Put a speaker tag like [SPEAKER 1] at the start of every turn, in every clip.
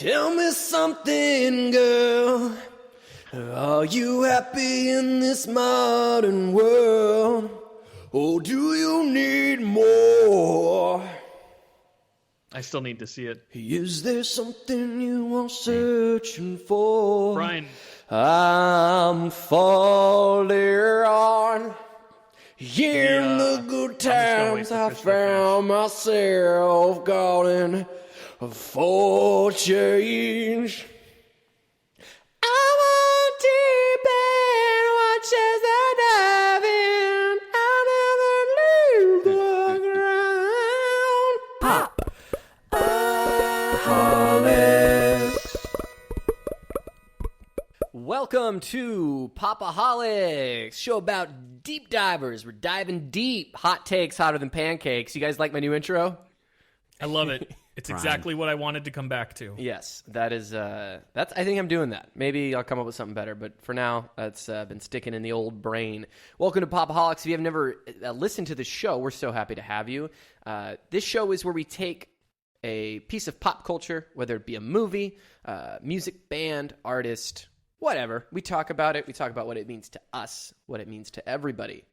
[SPEAKER 1] Tell me something, girl. Are you happy in this modern world? Or do you need more?
[SPEAKER 2] I still need to see it.
[SPEAKER 1] Is there something you are searching for?
[SPEAKER 2] Brian.
[SPEAKER 1] I'm falling on. In the good times I found myself calling for change. I want deep and watches the diving. I never leave the ground. Pop-O-Holics. Welcome to Pop-O-Holics, show about deep divers. We're diving deep. Hot takes hotter than pancakes. You guys like my new intro?
[SPEAKER 2] I love it. It's exactly what I wanted to come back to.
[SPEAKER 1] Yes, that is. That's. I think I'm doing that. Maybe I'll come up with something better, but for now, that's been sticking in the old brain. Welcome to Pop-O-Holics. If you have never listened to the show, we're so happy to have you. This show is where we take a piece of pop culture, whether it be a movie, music, band, artist, whatever. We talk about it. We talk about what it means to us, what it means to everybody.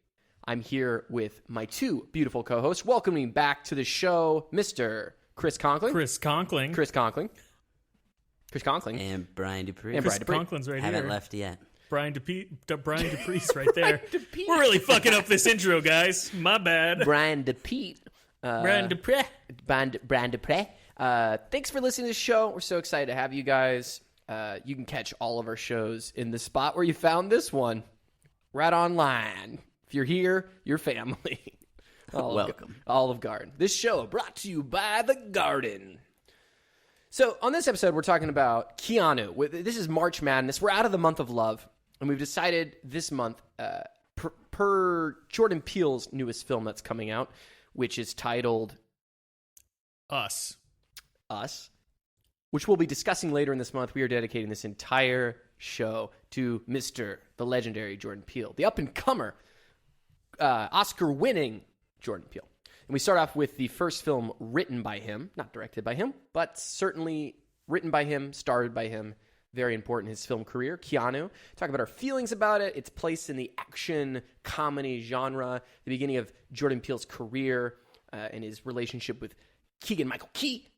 [SPEAKER 1] I'm here with my two beautiful co-hosts. Welcoming back to the show, Mr. Chris Conkling.
[SPEAKER 2] Chris Conkling.
[SPEAKER 3] And Brian Dupree.
[SPEAKER 2] Chris Conkling's right
[SPEAKER 3] Haven't
[SPEAKER 2] here.
[SPEAKER 3] left yet.
[SPEAKER 2] Brian Dupree's right there. We're really fucking up this intro, guys. My bad.
[SPEAKER 1] Brian Dupree.
[SPEAKER 2] Brian Dupree.
[SPEAKER 1] Brian Dupree. Thanks for listening to the show. We're so excited to have you guys. You can catch all of our shows in the spot where you found this one, right online. If you're here, you're family.
[SPEAKER 3] Welcome.
[SPEAKER 1] Olive Garden. This show brought to you by The Garden. So on this episode, we're talking about Keanu. This is March Madness. We're out of the month of love, and we've decided this month, per Jordan Peele's newest film that's coming out, which is titled
[SPEAKER 2] Us,
[SPEAKER 1] which we'll be discussing later in this month. We are dedicating this entire show to the legendary Jordan Peele, the up-and-comer, Oscar-winning Jordan Peele. And we start off with the first film written by him, not directed by him, but certainly written by him, starred by him. Very important in his film career, Keanu. Talk about our feelings about it, its place in the action comedy genre, the beginning of Jordan Peele's career, and his relationship with Keegan-Michael Key.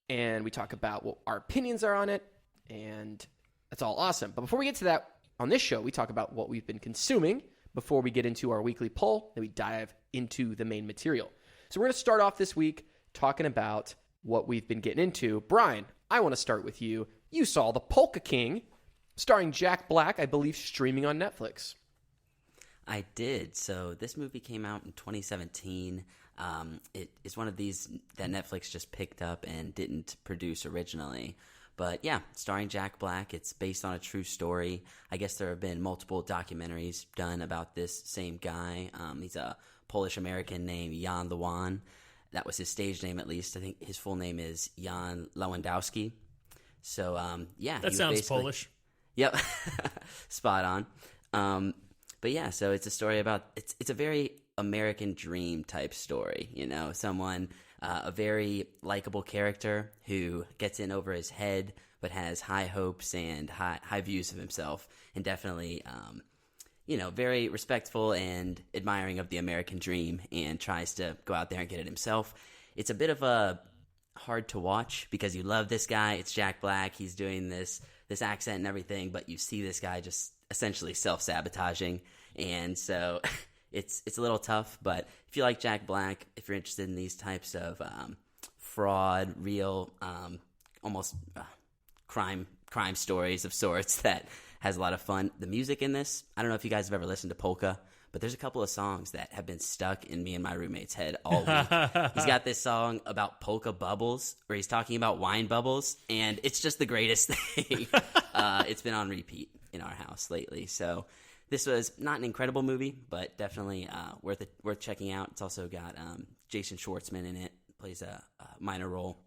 [SPEAKER 1] And we talk about what our opinions are on it, and that's all awesome. But before we get to that, on this show, we talk about what we've been consuming before we get into our weekly poll, then we dive into the main material. So we're going to start off this week talking about what we've been getting into. Brian, I want to start with you. You saw The Polka King, starring Jack Black, I believe, streaming on Netflix.
[SPEAKER 3] I did. So this movie came out in 2017. It is one of these that Netflix just picked up and didn't produce originally. But yeah, starring Jack Black. It's based on a true story. I guess there have been multiple documentaries done about this same guy. He's a Polish-American named Jan Lewan. That was his stage name, at least. I think his full name is Jan Lewandowski. So, yeah.
[SPEAKER 2] That sounds Polish.
[SPEAKER 3] Yep. Spot on. But yeah, so it's a story about, it's a very American dream type story, you know, someone, a very likable character who gets in over his head, but has high hopes and high views of himself, and definitely, very respectful and admiring of the American dream, and tries to go out there and get it himself. It's a bit of a hard to watch because you love this guy. It's Jack Black. He's doing this accent and everything, but you see this guy just essentially self-sabotaging, and so it's a little tough. But if you like Jack Black, if you're interested in these types of fraud, real, almost crime stories of sorts, that has a lot of fun. The music in this, I don't know if you guys have ever listened to Polka, but there's a couple of songs that have been stuck in me and my roommate's head all week. He's got this song about polka bubbles, where he's talking about wine bubbles, and it's just the greatest thing. It's been on repeat in our house lately. So this was not an incredible movie, but definitely worth checking out. It's also got Jason Schwartzman in it, plays a minor role.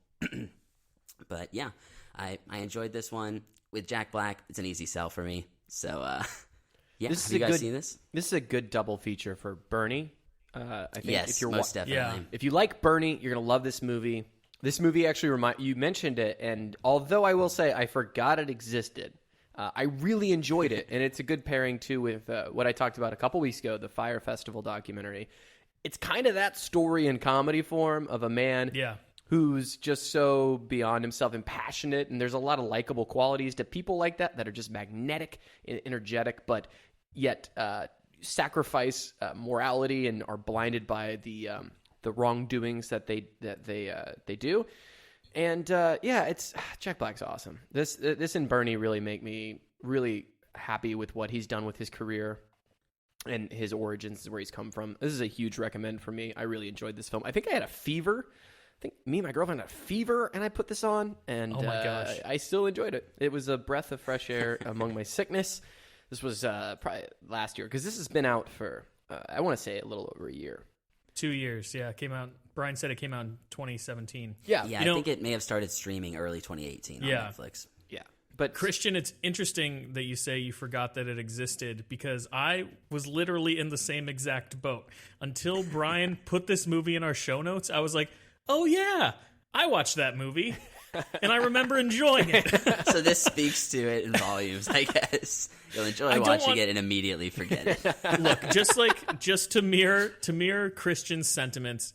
[SPEAKER 3] But yeah, I enjoyed this one. With Jack Black, it's an easy sell for me. So, yeah, have you guys seen this?
[SPEAKER 1] This is a good double feature for Bernie. I think
[SPEAKER 3] yes,
[SPEAKER 1] if you're
[SPEAKER 3] most definitely.
[SPEAKER 1] If you like Bernie, you're going to love this movie. This movie actually you mentioned it, and although I will say I forgot it existed, I really enjoyed it, and it's a good pairing too with what I talked about a couple weeks ago, the Fire Festival documentary. It's kind of that story in comedy form of a man who's just so beyond himself and passionate, and there's a lot of likable qualities to people like that are just magnetic and energetic, but yet sacrifice morality and are blinded by the wrongdoings that they do. And it's Jack Black's awesome. This and Bernie really make me really happy with what he's done with his career and his origins, where he's come from. This is a huge recommend for me. I really enjoyed this film. I think I had a fever. I think me and my girlfriend had a fever, and I put this on, and
[SPEAKER 2] oh my gosh,
[SPEAKER 1] I still enjoyed it. It was a breath of fresh air among my sickness. This was probably last year, because this has been out for I want to say a little over a year.
[SPEAKER 2] 2 years, yeah. It came out. Brian said it came out in 2017.
[SPEAKER 1] Yeah,
[SPEAKER 3] I think it may have started streaming early 2018 on Netflix.
[SPEAKER 1] Yeah, but
[SPEAKER 2] Christian, it's interesting that you say you forgot that it existed, because I was literally in the same exact boat until Brian put this movie in our show notes. I was like, oh yeah, I watched that movie, and I remember enjoying it.
[SPEAKER 3] So this speaks to it in volumes, I guess. You'll enjoy watching it and immediately forget it.
[SPEAKER 2] Look, just to mirror Christian's sentiments,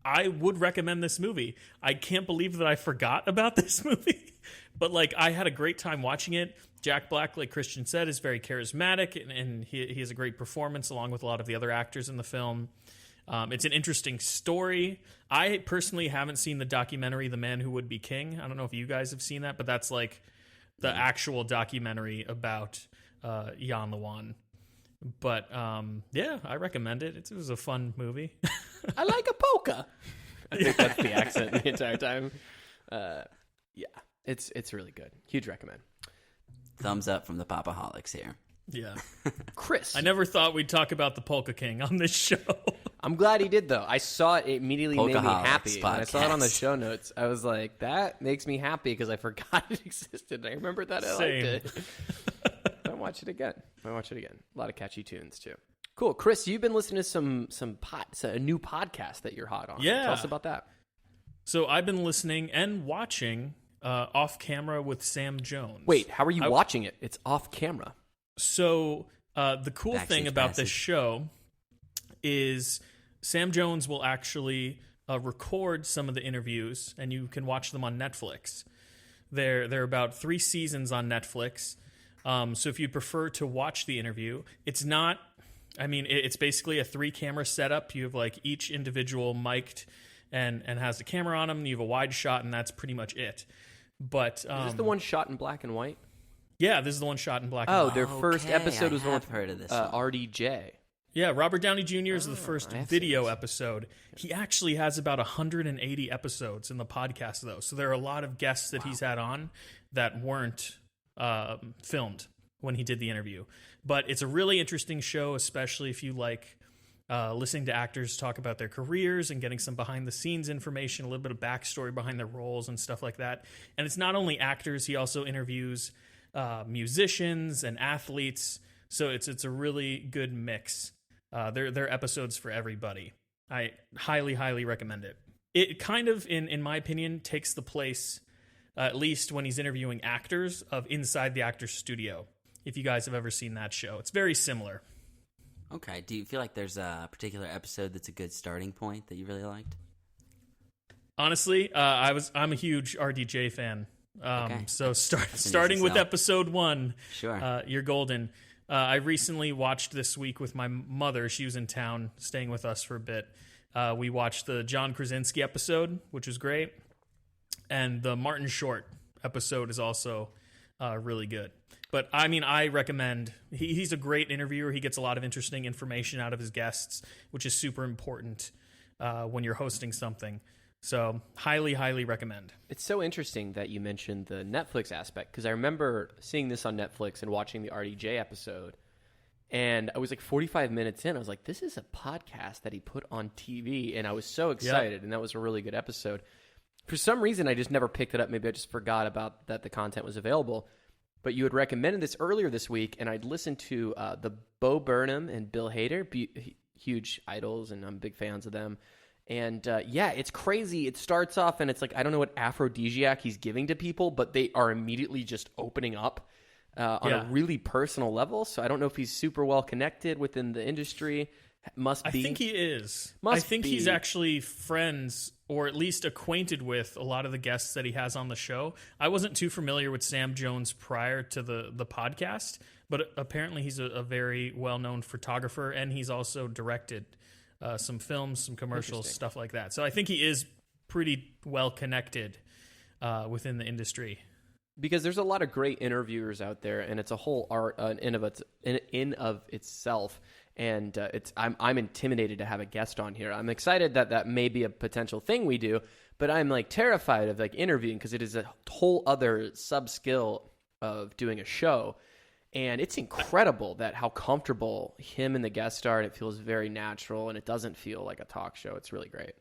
[SPEAKER 2] I would recommend this movie. I can't believe that I forgot about this movie, but I had a great time watching it. Jack Black, like Christian said, is very charismatic, and he has a great performance along with a lot of the other actors in the film. It's an interesting story. I personally haven't seen the documentary The Man Who Would Be King. I don't know if you guys have seen that, but that's the actual documentary about Jan Lewan. But I recommend it. It was a fun movie.
[SPEAKER 1] I like a polka. I think that's the accent the entire time. It's really good. Huge recommend.
[SPEAKER 3] Thumbs up from the Pop-O-Holics here.
[SPEAKER 2] Yeah.
[SPEAKER 1] Chris.
[SPEAKER 2] I never thought we'd talk about the Polka King on this show.
[SPEAKER 1] I'm glad he did, though. I saw it immediately made me happy.
[SPEAKER 3] Podcast.
[SPEAKER 1] When I saw it on the show notes, I was like, that makes me happy because I forgot it existed. I remember that I liked it. I'll watch it again. A lot of catchy tunes, too. Cool. Chris, you've been listening to a new podcast that you're hot on.
[SPEAKER 2] Yeah.
[SPEAKER 1] Tell us about that.
[SPEAKER 2] So I've been listening and watching Off Camera with Sam Jones.
[SPEAKER 1] Wait, how are you watching it? It's off camera.
[SPEAKER 2] So the cool thing about this show is Sam Jones will actually record some of the interviews, and you can watch them on Netflix. They're about 3 seasons on Netflix. So if you prefer to watch the interview, it's not... I mean, it's basically a 3-camera setup. You have each individual mic'd and has a camera on them. You have a wide shot, and that's pretty much it. But
[SPEAKER 1] is this the one shot in black and white?
[SPEAKER 2] Yeah, this is the one shot in black and white.
[SPEAKER 1] Their first episode was
[SPEAKER 3] I've heard of this
[SPEAKER 1] RDJ.
[SPEAKER 2] Yeah, Robert Downey Jr. is the first video episode. He actually has about 180 episodes in the podcast, though. So there are a lot of guests that he's had on that weren't filmed when he did the interview. But it's a really interesting show, especially if you like listening to actors talk about their careers and getting some behind-the-scenes information, a little bit of backstory behind their roles and stuff like that. And it's not only actors, he also interviews musicians and athletes. So it's a really good mix. They're episodes for everybody. I highly, highly recommend it. It kind of, in my opinion, takes the place, at least when he's interviewing actors, of Inside the Actor's Studio. If you guys have ever seen that show, it's very similar.
[SPEAKER 3] Okay. Do you feel like there's a particular episode that's a good starting point that you really liked?
[SPEAKER 2] Honestly, I'm a huge RDJ fan.
[SPEAKER 3] Okay.
[SPEAKER 2] So starting with episode 1,
[SPEAKER 3] sure,
[SPEAKER 2] you're golden. I recently watched this week with my mother. She was in town staying with us for a bit. We watched the John Krasinski episode, which was great. And the Martin Short episode is also really good. But, I mean, I recommend... He's a great interviewer. He gets a lot of interesting information out of his guests, which is super important when you're hosting something. So, highly, highly recommend.
[SPEAKER 1] It's so interesting that you mentioned the Netflix aspect, because I remember seeing this on Netflix and watching the RDJ episode, and I was 45 minutes in. I was like, this is a podcast that he put on TV, and I was so excited, and that was a really good episode. For some reason, I just never picked it up. Maybe I just forgot about that the content was available. But you had recommended this earlier this week, and I'd listened to the Bo Burnham and Bill Hader, huge idols, and I'm big fans of them. And it's crazy. It starts off and it's like, I don't know what aphrodisiac he's giving to people, but they are immediately just opening up on a really personal level. So I don't know if he's super well connected within the industry. Must be.
[SPEAKER 2] I think he is.
[SPEAKER 1] Must
[SPEAKER 2] I think
[SPEAKER 1] be.
[SPEAKER 2] he's actually friends or at least acquainted with a lot of the guests that he has on the show. I wasn't too familiar with Sam Jones prior to the podcast, but apparently he's a very well-known photographer, and he's also directed some films, some commercials, stuff like that. So I think he is pretty well connected within the industry.
[SPEAKER 1] Because there's a lot of great interviewers out there, and it's a whole art in of itself. And I'm intimidated to have a guest on here. I'm excited that may be a potential thing we do, but I'm like terrified of like interviewing because it is a whole other sub skill of doing a show. And it's incredible that how comfortable him and the guest are, and it feels very natural, and it doesn't feel like a talk show. It's really great.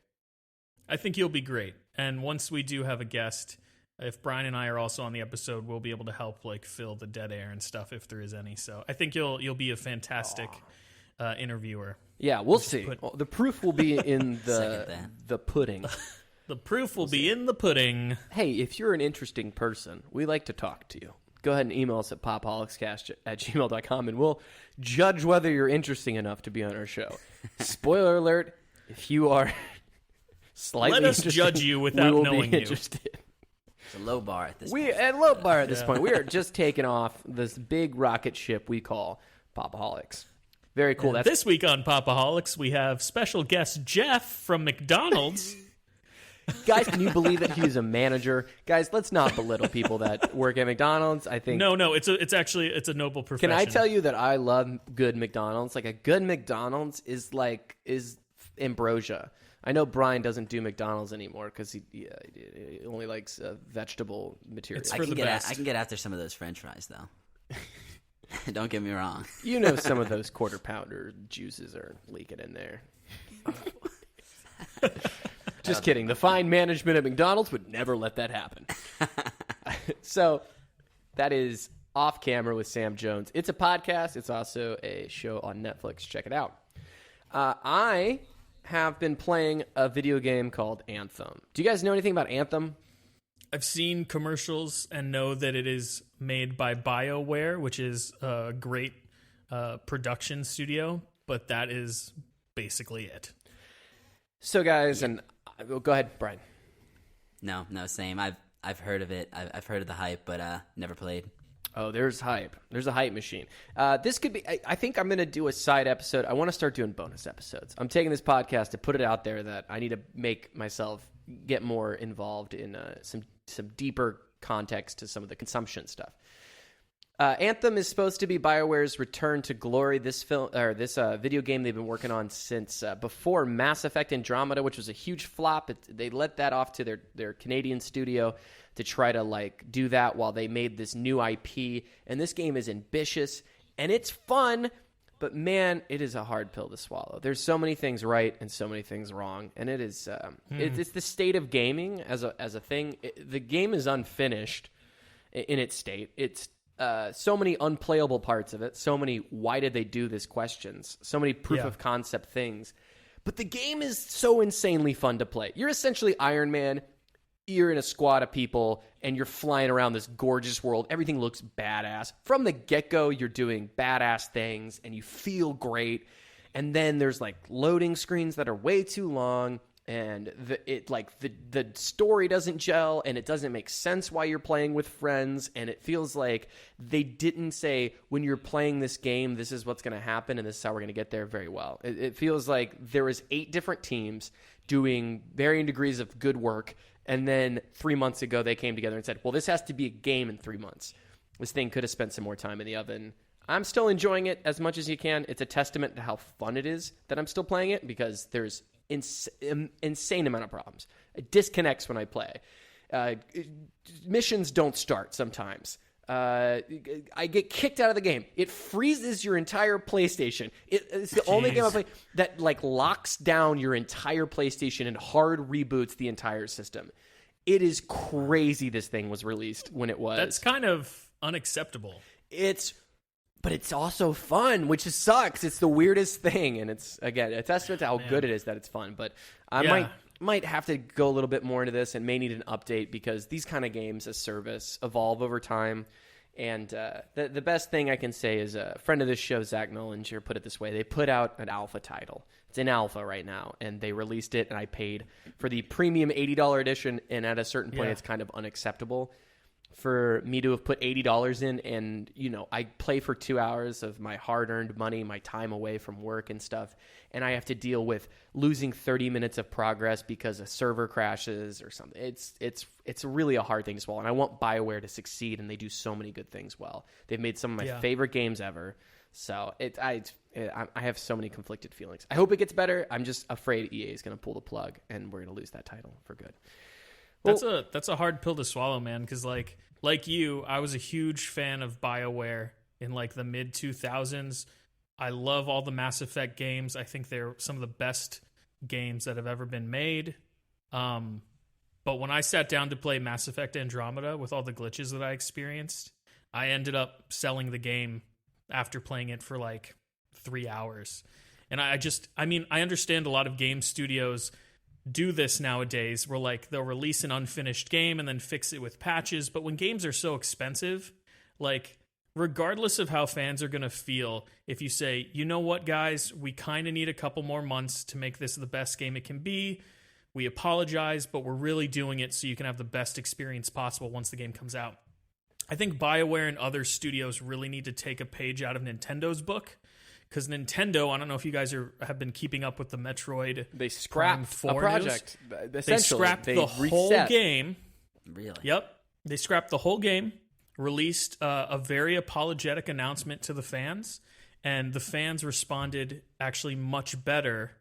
[SPEAKER 2] I think you'll be great. And once we do have a guest, if Brian and I are also on the episode, we'll be able to help like fill the dead air and stuff if there is any. So I think you'll be a fantastic interviewer.
[SPEAKER 1] Yeah, we'll see. Well, the proof will be in the pudding.
[SPEAKER 2] The proof will be in the pudding.
[SPEAKER 1] Hey, if you're an interesting person, we like to talk to you. Go ahead and email us at popholicscast@gmail.com, and we'll judge whether you're interesting enough to be on our show. Spoiler alert, if you are slightly
[SPEAKER 2] let us judge you without knowing you.
[SPEAKER 1] Interested.
[SPEAKER 3] It's a low bar at this point.
[SPEAKER 1] At low bar at this point. We are just taking off this big rocket ship we call Pop-O-Holics. Very cool.
[SPEAKER 2] This week on Pop-O-Holics, we have special guest Jeff from McDonald's.
[SPEAKER 1] Guys, can you believe that he's a manager? Guys, let's not belittle people that work at McDonald's. I think
[SPEAKER 2] no, it's a noble profession.
[SPEAKER 1] Can I tell you that I love good McDonald's? Like a good McDonald's is ambrosia. I know Brian doesn't do McDonald's anymore because he only likes vegetable material.
[SPEAKER 2] It's for the best.
[SPEAKER 3] I can get after some of those French fries though. Don't get me wrong.
[SPEAKER 1] You know, some of those quarter pounder juices are leaking in there. Just kidding. The fine management at McDonald's would never let that happen. So that is Off Camera with Sam Jones. It's a podcast. It's also a show on Netflix. Check it out. I have been playing a video game called Anthem. Do you guys know anything about Anthem?
[SPEAKER 2] I've seen commercials and know that it is made by BioWare, which is a great production studio, but that is basically it.
[SPEAKER 1] So, guys, and go ahead, Brian.
[SPEAKER 3] No, same. I've heard of it. I've heard of the hype, but never played.
[SPEAKER 1] Oh, there's hype. There's a hype machine. This could be. I think I'm going to do a side episode. I want to start doing bonus episodes. I'm taking this podcast to put it out there that I need to make myself get more involved in some deeper context to some of the consumption stuff. Anthem is supposed to be BioWare's return to glory. This video game they've been working on since before Mass Effect Andromeda, which was a huge flop. They let that off to their Canadian studio to try to do that while they made this new IP. And this game is ambitious and it's fun, but man, it is a hard pill to swallow. There's so many things right and so many things wrong, and it is it's the state of gaming as a thing. The game is unfinished in its state. It's so many unplayable parts of it, so many why did they do this questions, so many proof of concept things. But the game is so insanely fun to play. You're essentially Iron Man. You're in a squad of people, and you're flying around this gorgeous world. Everything looks badass. From the get-go, you're doing badass things, and you feel great. And then there's, loading screens that are way too long, and the story doesn't gel, and it doesn't make sense while you're playing with friends, and it feels like they didn't say, when you're playing this game, this is what's going to happen, and this is how we're going to get there very well. It feels like there was 8 different teams doing varying degrees of good work, and then 3 months ago, they came together and said, well, this has to be a game in 3 months. This thing could have spent some more time in the oven. I'm still enjoying it as much as you can. It's a testament to how fun it is that I'm still playing it because there's insane amount of problems. It disconnects when I play. Missions don't start sometimes. I get kicked out of the game. It freezes your entire PlayStation. It's the only game I play that locks down your entire PlayStation and hard reboots the entire system. It is crazy this thing was released when it was.
[SPEAKER 2] That's kind of unacceptable.
[SPEAKER 1] It's but it's also fun, which sucks. It's the weirdest thing, and it's, again, a testament to how good it is that it's fun. But I might have to go a little bit more into this and may need an update, because these kind of games as service evolve over time. And the best thing I can say is a friend of this show, Zach Nollinger, put it this way. They put out an alpha title. It's in alpha right now, and they released it, and I paid for the premium $80 edition, and at a certain point, it's kind of unacceptable for me to have put $80 in, and, you know, I play for 2 hours of my hard-earned money, my time away from work and stuff, and I have to deal with losing 30 minutes of progress because a server crashes or something. It's really a hard thing to swallow, and I want BioWare to succeed, and they do so many good things well. They've made some of my favorite games ever, so I have so many conflicted feelings. I hope it gets better. I'm just afraid EA is going to pull the plug, and we're going to lose that title for good. Well,
[SPEAKER 2] that's a hard pill to swallow, man, because like you, I was a huge fan of BioWare in like the mid 2000s. I love all the Mass Effect games. I think they're some of the best games that have ever been made. But when I sat down to play Mass Effect Andromeda with all the glitches that I experienced, I ended up selling the game after playing it for like 3 hours. And I understand a lot of game studios do this nowadays, where like they'll release an unfinished game and then fix it with patches. But when games are so expensive, like regardless of how fans are going to feel, if you say, you know what, guys, we kind of need a couple more months to make this the best game it can be. We apologize, but we're really doing it so you can have the best experience possible once the game comes out. I think BioWare and other studios really need to take a page out of Nintendo's book. Because Nintendo, I don't know if you guys have been keeping up with the Metroid.
[SPEAKER 1] They scrapped a project.
[SPEAKER 2] They scrapped the whole game.
[SPEAKER 3] Really?
[SPEAKER 2] Yep. They scrapped the whole game, released a very apologetic announcement to the fans, and the fans responded actually much better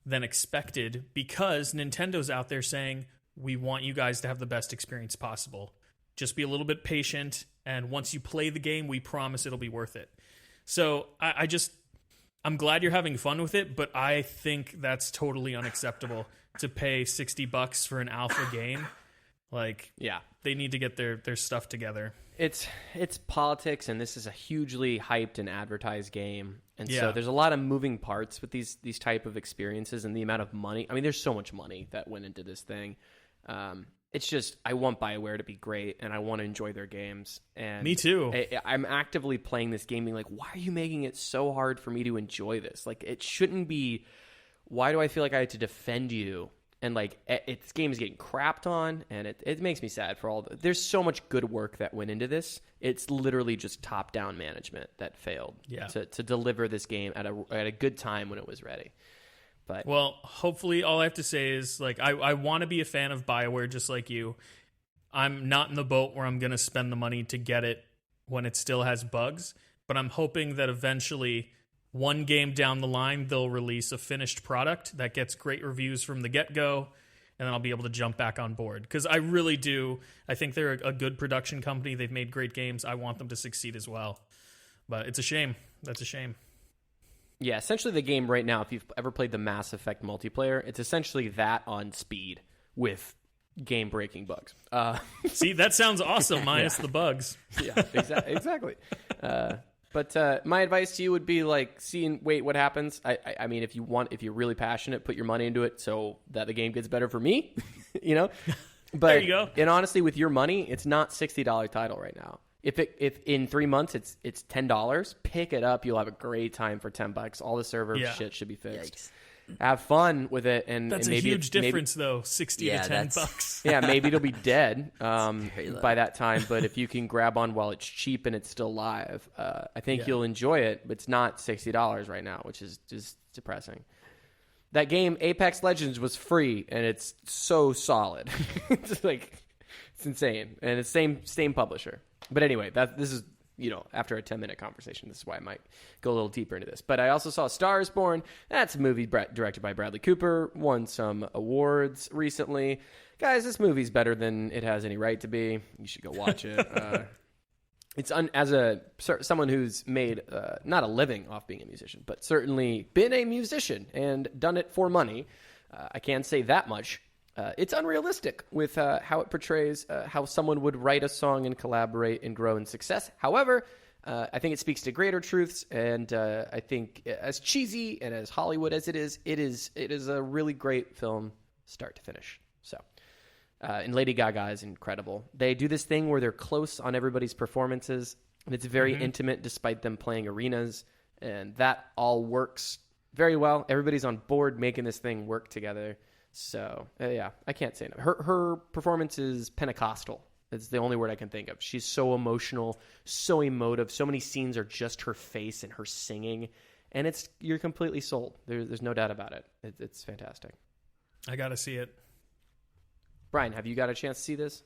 [SPEAKER 2] than expected, because Nintendo's out there saying, we want you guys to have the best experience possible. Just be a little bit patient, and once you play the game, we promise it'll be worth it. So I'm glad you're having fun with it, but I think that's totally unacceptable to pay $60 for an alpha game. Like, yeah, they need to get their stuff together.
[SPEAKER 1] It's politics, and this is a hugely hyped and advertised game. And so there's a lot of moving parts with these type of experiences, and the amount of money. I mean, there's so much money that went into this thing. It's just, I want BioWare to be great, and I want to enjoy their games. And
[SPEAKER 2] me too.
[SPEAKER 1] I'm actively playing this game being like, why are you making it so hard for me to enjoy this? Like, it shouldn't be, why do I feel like I have to defend you? And like, this game is getting crapped on, and it makes me sad for all there's so much good work that went into this. It's literally just top-down management that failed to deliver this game at a good time when it was ready. But,
[SPEAKER 2] well, hopefully all I have to say is, like, I want to be a fan of BioWare just like you. I'm not in the boat where I'm going to spend the money to get it when it still has bugs, but I'm hoping that eventually, one game down the line, they'll release a finished product that gets great reviews from the get-go, and then I'll be able to jump back on board. Because I really do. I think they're a good production company. They've made great games. I want them to succeed as well. But it's a shame. That's a shame.
[SPEAKER 1] Yeah, essentially the game right now, if you've ever played the Mass Effect multiplayer, it's essentially that on speed with game-breaking bugs.
[SPEAKER 2] See, that sounds awesome, minus the bugs.
[SPEAKER 1] Yeah, exactly. But my advice to you would be like, wait, what happens? I mean, if you're really passionate, put your money into it so that the game gets better for me, you know? But,
[SPEAKER 2] there you go.
[SPEAKER 1] And honestly, with your money, it's not $60 title right now. If in 3 months it's $10, pick it up. You'll have a great time for $10. All the server shit should be fixed.
[SPEAKER 3] Yikes.
[SPEAKER 1] Have fun with it, and
[SPEAKER 2] that's
[SPEAKER 1] maybe
[SPEAKER 2] a huge difference, though. $60 to $10.
[SPEAKER 1] Yeah, maybe it'll be dead by that time. But if you can grab on while it's cheap and it's still live, I think you'll enjoy it. But it's not $60 right now, which is just depressing. That game, Apex Legends, was free, and it's so solid. It's insane, and it's same publisher. But anyway, this is, after a 10-minute conversation, this is why I might go a little deeper into this. But I also saw Star is Born. That's a movie directed by Bradley Cooper. Won some awards recently. Guys, this movie's better than it has any right to be. You should go watch it. It's as someone who's made not a living off being a musician, but certainly been a musician and done it for money. I can't say that much. It's unrealistic with how it portrays how someone would write a song and collaborate and grow in success. However, I think it speaks to greater truths, and I think as cheesy and as Hollywood as it is a really great film, start to finish. So, and Lady Gaga is incredible. They do this thing where they're close on everybody's performances, and it's very intimate despite them playing arenas, and that all works very well. Everybody's on board making this thing work together. So, yeah, I can't say no. Her performance is Pentecostal. It's the only word I can think of. She's so emotional, so emotive. So many scenes are just her face and her singing, and you're completely sold. There's no doubt about it. It's fantastic.
[SPEAKER 2] I got to see it.
[SPEAKER 1] Brian, have you got a chance to see this?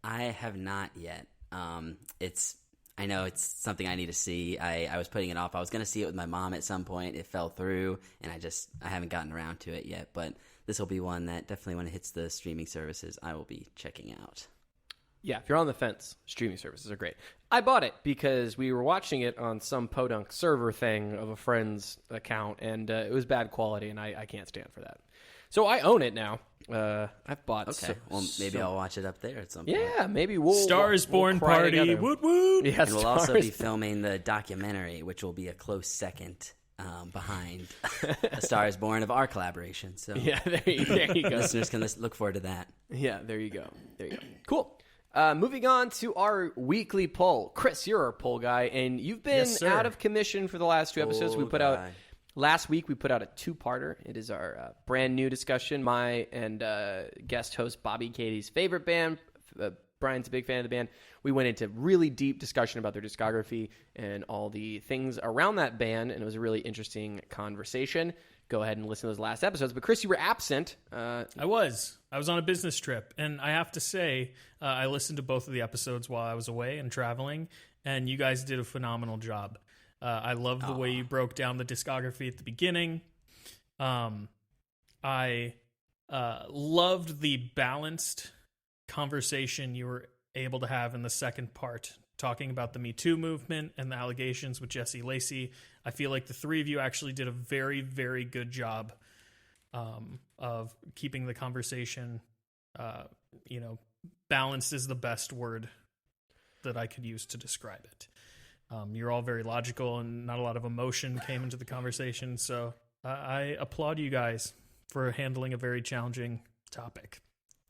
[SPEAKER 1] I
[SPEAKER 3] have not yet. I know it's something I need to see. I was putting it off. I was going to see it with my mom at some point. It fell through, and I haven't gotten around to it yet. But this will be one that definitely, when it hits the streaming services, I will be checking out.
[SPEAKER 1] Yeah, if you're on the fence, streaming services are great. I bought it because we were watching it on some podunk server thing of a friend's account, and it was bad quality, and I can't stand for that. So I own it now. I've bought.
[SPEAKER 3] Okay, maybe I'll watch it up there at some point.
[SPEAKER 1] Yeah, maybe we'll
[SPEAKER 2] Stars Born Party.
[SPEAKER 1] Together.
[SPEAKER 2] Woot woot.
[SPEAKER 1] Yeah,
[SPEAKER 3] and we'll also be filming the documentary, which will be a close second behind A Star Is Born of our collaboration. So
[SPEAKER 1] yeah, there you go.
[SPEAKER 3] Listeners can look forward to that.
[SPEAKER 1] Yeah, there you go. Cool. Moving on to our weekly poll. Chris, you're our poll guy, and you've been out of commission for the last 2 episodes. Last week, we put out a 2-parter. It is our brand new discussion. My and guest host Bobby Katie's favorite band. Brian's a big fan of the band. We went into really deep discussion about their discography and all the things around that band, and it was a really interesting conversation. Go ahead and listen to those last episodes. But Chris, you were absent.
[SPEAKER 2] I was on a business trip, and I have to say, I listened to both of the episodes while I was away and traveling, and you guys did a phenomenal job. I love the way you broke down the discography at the beginning. I loved the balanced conversation you were able to have in the second part, talking about the Me Too movement and the allegations with Jesse Lacey. I feel like the three of you actually did a very, very good job of keeping the conversation, balanced is the best word that I could use to describe it. You're all very logical, and not a lot of emotion came into the conversation. So I applaud you guys for handling a very challenging topic.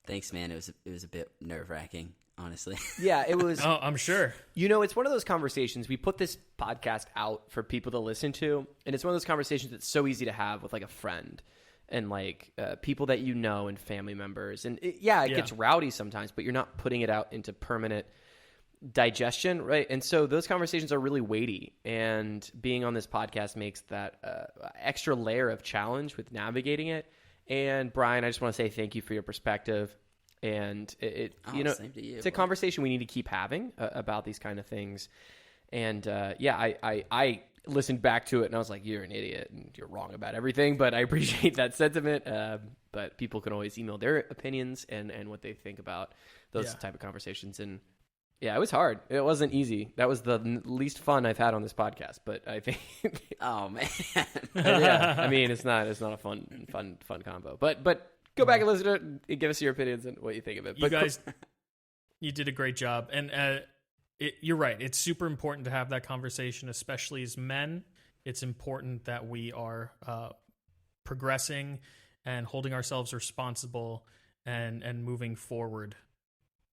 [SPEAKER 3] Thanks, man. It was a bit nerve-wracking, honestly.
[SPEAKER 1] Yeah, it was.
[SPEAKER 2] Oh, I'm sure.
[SPEAKER 1] It's one of those conversations. We put this podcast out for people to listen to, and it's one of those conversations that's so easy to have with like a friend and like people that you know and family members. And it gets rowdy sometimes, but you're not putting it out into permanent digestion, right? And so those conversations are really weighty, and being on this podcast makes that extra layer of challenge with navigating it. And Brian, I just want to say thank you for your perspective. And
[SPEAKER 3] same to you,
[SPEAKER 1] it's a conversation we need to keep having about these kind of things. And I listened back to it and I was like, you're an idiot and you're wrong about everything. But I appreciate that sentiment. But people can always email their opinions and what they think about those type of conversations. And yeah, it was hard. It wasn't easy. That was the least fun I've had on this podcast. But I think,
[SPEAKER 3] oh man,
[SPEAKER 1] yeah. I mean, it's not a fun combo. But go back and listen to it and give us your opinions and what you think of it.
[SPEAKER 2] You guys, you did a great job. And you're right. It's super important to have that conversation, especially as men. It's important that we are progressing and holding ourselves responsible and moving forward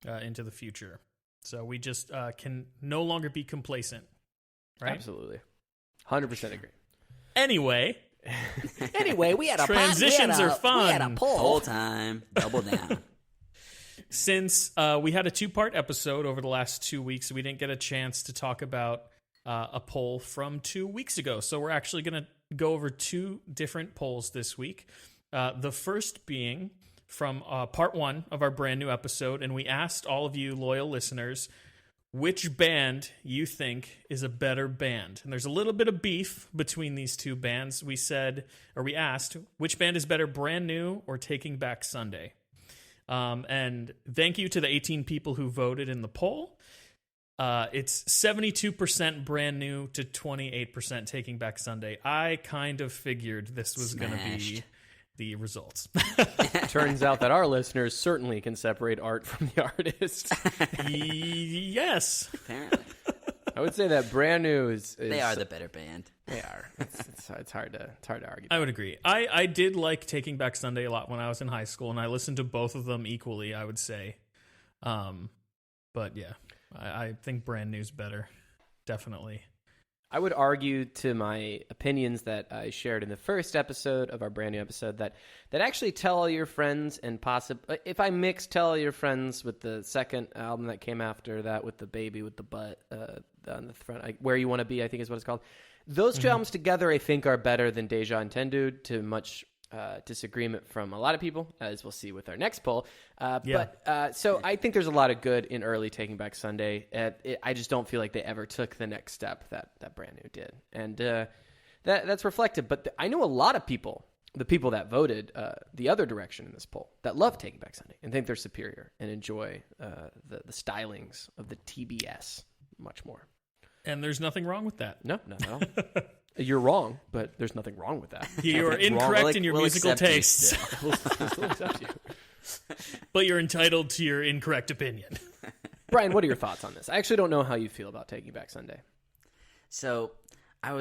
[SPEAKER 2] into the future. So we just can no longer be complacent, right?
[SPEAKER 1] Absolutely. 100% agree.
[SPEAKER 2] Anyway,
[SPEAKER 3] we had a
[SPEAKER 2] transitions are fun.
[SPEAKER 3] We had a poll time. Double down.
[SPEAKER 2] Since we had a 2-part episode over the last 2 weeks, we didn't get a chance to talk about a poll from 2 weeks ago. So we're actually going to go over 2 different polls this week. The first being from part 1 of our brand new episode, and we asked all of you loyal listeners which band you think is a better band. And there's a little bit of beef between these 2 bands. We asked, which band is better, Brand New or Taking Back Sunday? And thank you to the 18 people who voted in the poll. It's 72% Brand New to 28% Taking Back Sunday. I kind of figured this was going to be the results.
[SPEAKER 1] Turns out that our listeners certainly can separate art from the artist.
[SPEAKER 2] Yes.
[SPEAKER 3] Apparently.
[SPEAKER 1] I would say that Brand New is
[SPEAKER 3] They are the better band.
[SPEAKER 1] They are. It's hard to argue.
[SPEAKER 2] I would agree. I did like Taking Back Sunday a lot when I was in high school, and I listened to both of them equally, I would say. But yeah, I think Brand New's better. Definitely.
[SPEAKER 1] I would argue to my opinions that I shared in the first episode of our Brand New episode that actually Tell All Your Friends and if I mix Tell All Your Friends with the second album that came after that with the baby with the butt on the front, Where You Want to Be, I think is what it's called. Those two albums together, I think, are better than Deja and Tendu, to much disagreement from a lot of people, as we'll see with our next poll. So I think there's a lot of good in early Taking Back Sunday. I just don't feel like they ever took the next step that Brand New did. And that's reflected. But I know a lot of people, the people that voted the other direction in this poll, that love Taking Back Sunday and think they're superior and enjoy the stylings of the TBS much more.
[SPEAKER 2] And there's nothing wrong with that.
[SPEAKER 1] No, not at all. You're wrong, but there's nothing wrong with that.
[SPEAKER 2] You're incorrect in your musical tastes.
[SPEAKER 1] We'll accept you.
[SPEAKER 2] But you're entitled to your incorrect opinion.
[SPEAKER 1] Brian, what are your thoughts on this? I actually don't know how you feel about Taking Back Sunday.
[SPEAKER 3] So I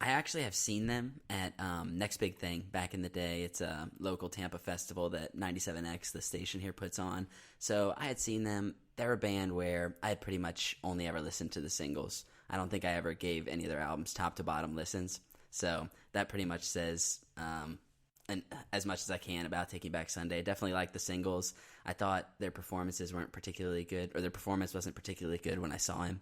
[SPEAKER 3] actually have seen them at Next Big Thing back in the day. It's a local Tampa festival that 97X, the station here, puts on. So I had seen them. They're a band where I had pretty much only ever listened to the singles. I don't think I ever gave any of their albums top to bottom listens. So that pretty much says and as much as I can about Taking Back Sunday. I definitely like the singles. I thought their performances weren't particularly good, or their performance wasn't particularly good when I saw him.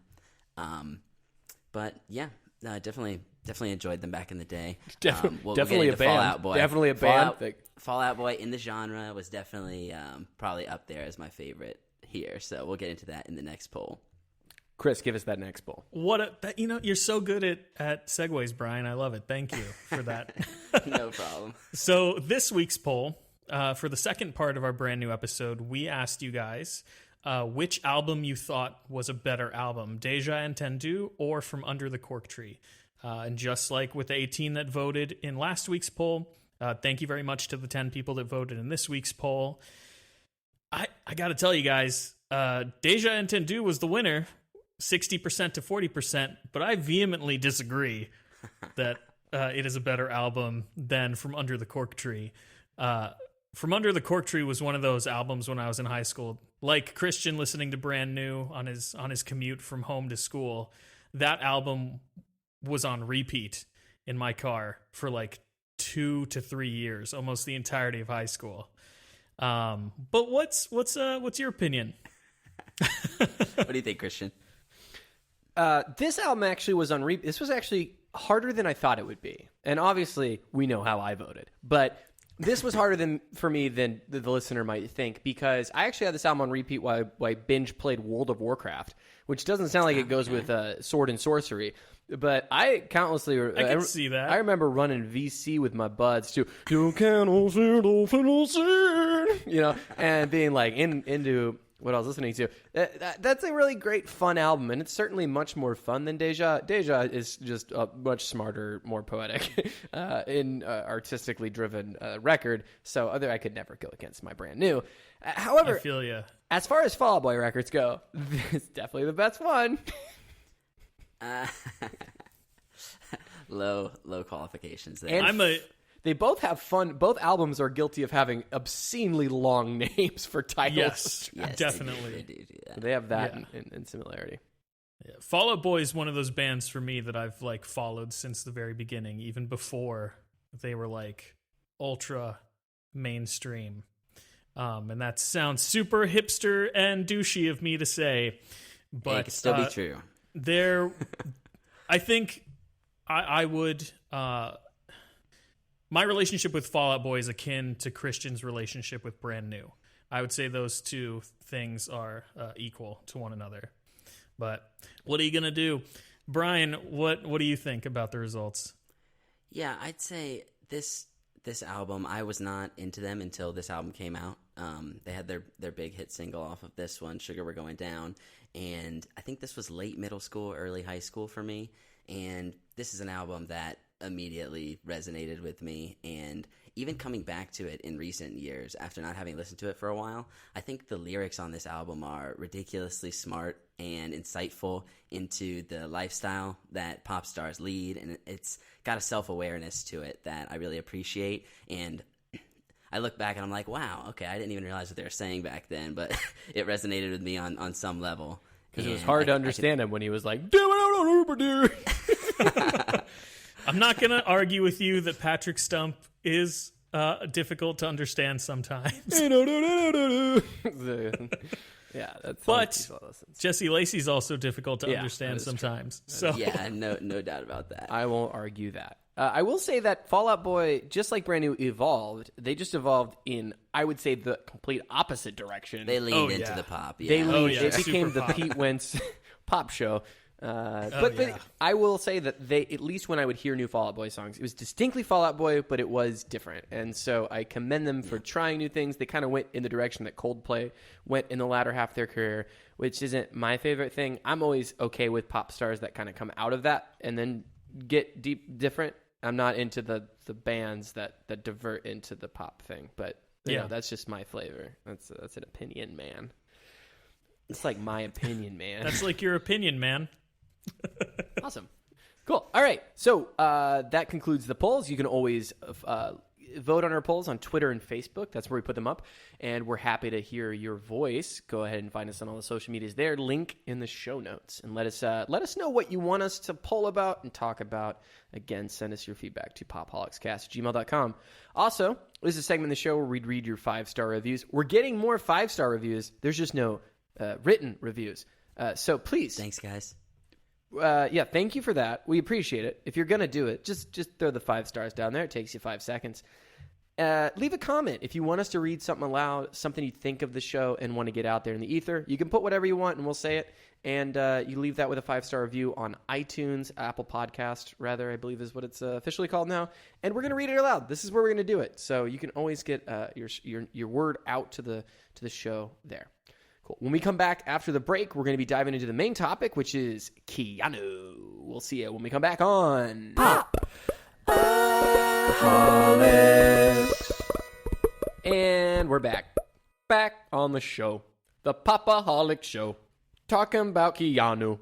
[SPEAKER 3] But yeah, definitely enjoyed them back in the day.
[SPEAKER 1] Definitely a band.
[SPEAKER 3] Fallout Boy.
[SPEAKER 1] Definitely a band.
[SPEAKER 3] Fallout Boy in the genre was definitely probably up there as my favorite here. So we'll get into that in the next poll.
[SPEAKER 1] Chris, give us that next poll.
[SPEAKER 2] You're so good at segues, Brian. I love it. Thank you for that.
[SPEAKER 3] No problem.
[SPEAKER 2] So this week's poll, for the second part of our Brand New episode, we asked you guys which album you thought was a better album, Deja and Tendu or From Under the Cork Tree. And just like with the 18 that voted in last week's poll, thank you very much to the 10 people that voted in this week's poll. I got to tell you guys, Deja and Tendu was the winner, 60% to 40%, but I vehemently disagree that it is a better album than From Under the Cork Tree. From Under the Cork Tree was one of those albums when I was in high school, like Christian listening to Brand New on his commute from home to school. That album was on repeat in my car for like 2 to 3 years, almost the entirety of high school. But what's your opinion?
[SPEAKER 3] What do you think, Christian?
[SPEAKER 1] This album actually was on repeat. This was actually harder than I thought it would be. And obviously, we know how I voted. But this was harder for me than the listener might think, because I actually had this album on repeat while I binge played World of Warcraft, which doesn't sound like it goes with sword and sorcery. But I countlessly...
[SPEAKER 2] I can see that.
[SPEAKER 1] I remember running VC with my buds to... You can see, and being like into... what I was listening to. That's a really great, fun album, and it's certainly much more fun than Deja. Deja is just a much smarter, more poetic, artistically driven record, so I could never go against my Brand New. However,
[SPEAKER 2] I feel ya.
[SPEAKER 1] As far as Fall Out Boy records go, it's definitely the best one.
[SPEAKER 3] Low qualifications there.
[SPEAKER 1] And they both have fun. Both albums are guilty of having obscenely long names for titles.
[SPEAKER 2] Yes, definitely.
[SPEAKER 3] They do that.
[SPEAKER 1] They have that in similarity.
[SPEAKER 2] Yeah. Fall Out Boy is one of those bands for me that I've followed since the very beginning, even before they were ultra mainstream. And that sounds super hipster and douchey of me to say, but
[SPEAKER 3] it could still be true.
[SPEAKER 2] I think I would. My relationship with Fall Out Boy is akin to Christian's relationship with Brand New. I would say those two things are equal to one another. But what are you going to do? Brian, what do you think about the results?
[SPEAKER 3] Yeah, I'd say this album, I was not into them until this album came out. They had their big hit single off of this one, Sugar We're Going Down. And I think this was late middle school, early high school for me. And this is an album that immediately resonated with me. And even coming back to it in recent years, after not having listened to it for a while, I think the lyrics on this album are ridiculously smart and insightful into the lifestyle that pop stars lead. And it's got a self-awareness to it that I really appreciate. And I look back and I'm like, wow, okay, I didn't even realize what they were saying back then, but it resonated with me on some level.
[SPEAKER 1] Because it was hard to understand him when he was like,
[SPEAKER 2] I'm not going to argue with you that Patrick Stump is difficult to understand sometimes.
[SPEAKER 1] Yeah, that's
[SPEAKER 2] but Jesse Lacey's also difficult to understand sometimes. So
[SPEAKER 3] yeah, no doubt about that.
[SPEAKER 1] I won't argue that. I will say that Fall Out Boy, just like Brand New evolved, they just evolved in, I would say, the complete opposite direction.
[SPEAKER 3] They leaned into the pop. Yeah.
[SPEAKER 1] They leaned,
[SPEAKER 2] yeah,
[SPEAKER 1] it became the
[SPEAKER 2] pop.
[SPEAKER 1] Pete Wentz pop show. But I will say that they, at least when I would hear new Fall Out Boy songs, it was distinctly Fall Out Boy, but it was different. And so I commend them for trying new things. They kind of went in the direction that Coldplay went in the latter half of their career, which isn't my favorite thing. I'm always okay with pop stars that kind of come out of that and then get different. I'm not into the bands that divert into the pop thing, but you know, that's just my flavor. That's an opinion, man. It's like my opinion, man.
[SPEAKER 2] that's like your opinion, man.
[SPEAKER 1] Awesome. Cool. All right. So that concludes the polls. You can always vote on our polls on Twitter and Facebook. That's where we put them up. And we're happy to hear your voice. Go ahead and find us on all the social medias there. Link in the show notes. And let us know what you want us to poll about and talk about. Again, send us your feedback to popholicscast@gmail.com. Also, this is a segment of the show where we'd read your 5-star reviews. We're getting more 5-star reviews. There's just no written reviews. So please.
[SPEAKER 3] Thanks, guys.
[SPEAKER 1] Thank you for that. We appreciate it. If you're going to do it, just throw the 5 stars down there. It takes you 5 seconds. Leave a comment. If you want us to read something aloud, something you think of the show and want to get out there in the ether, you can put whatever you want and we'll say it. And you leave that with a 5-star review on iTunes, Apple Podcast, rather, I believe is what it's officially called now. And we're going to read it aloud. This is where we're going to do it. So you can always get your word out to the show there. Cool. When we come back after the break, we're going to be diving into the main topic, which is Keanu. We'll see you when we come back on Pop-O-Holics. And we're back. Back on the show. The Pop-O-Holics show. Talking about Keanu.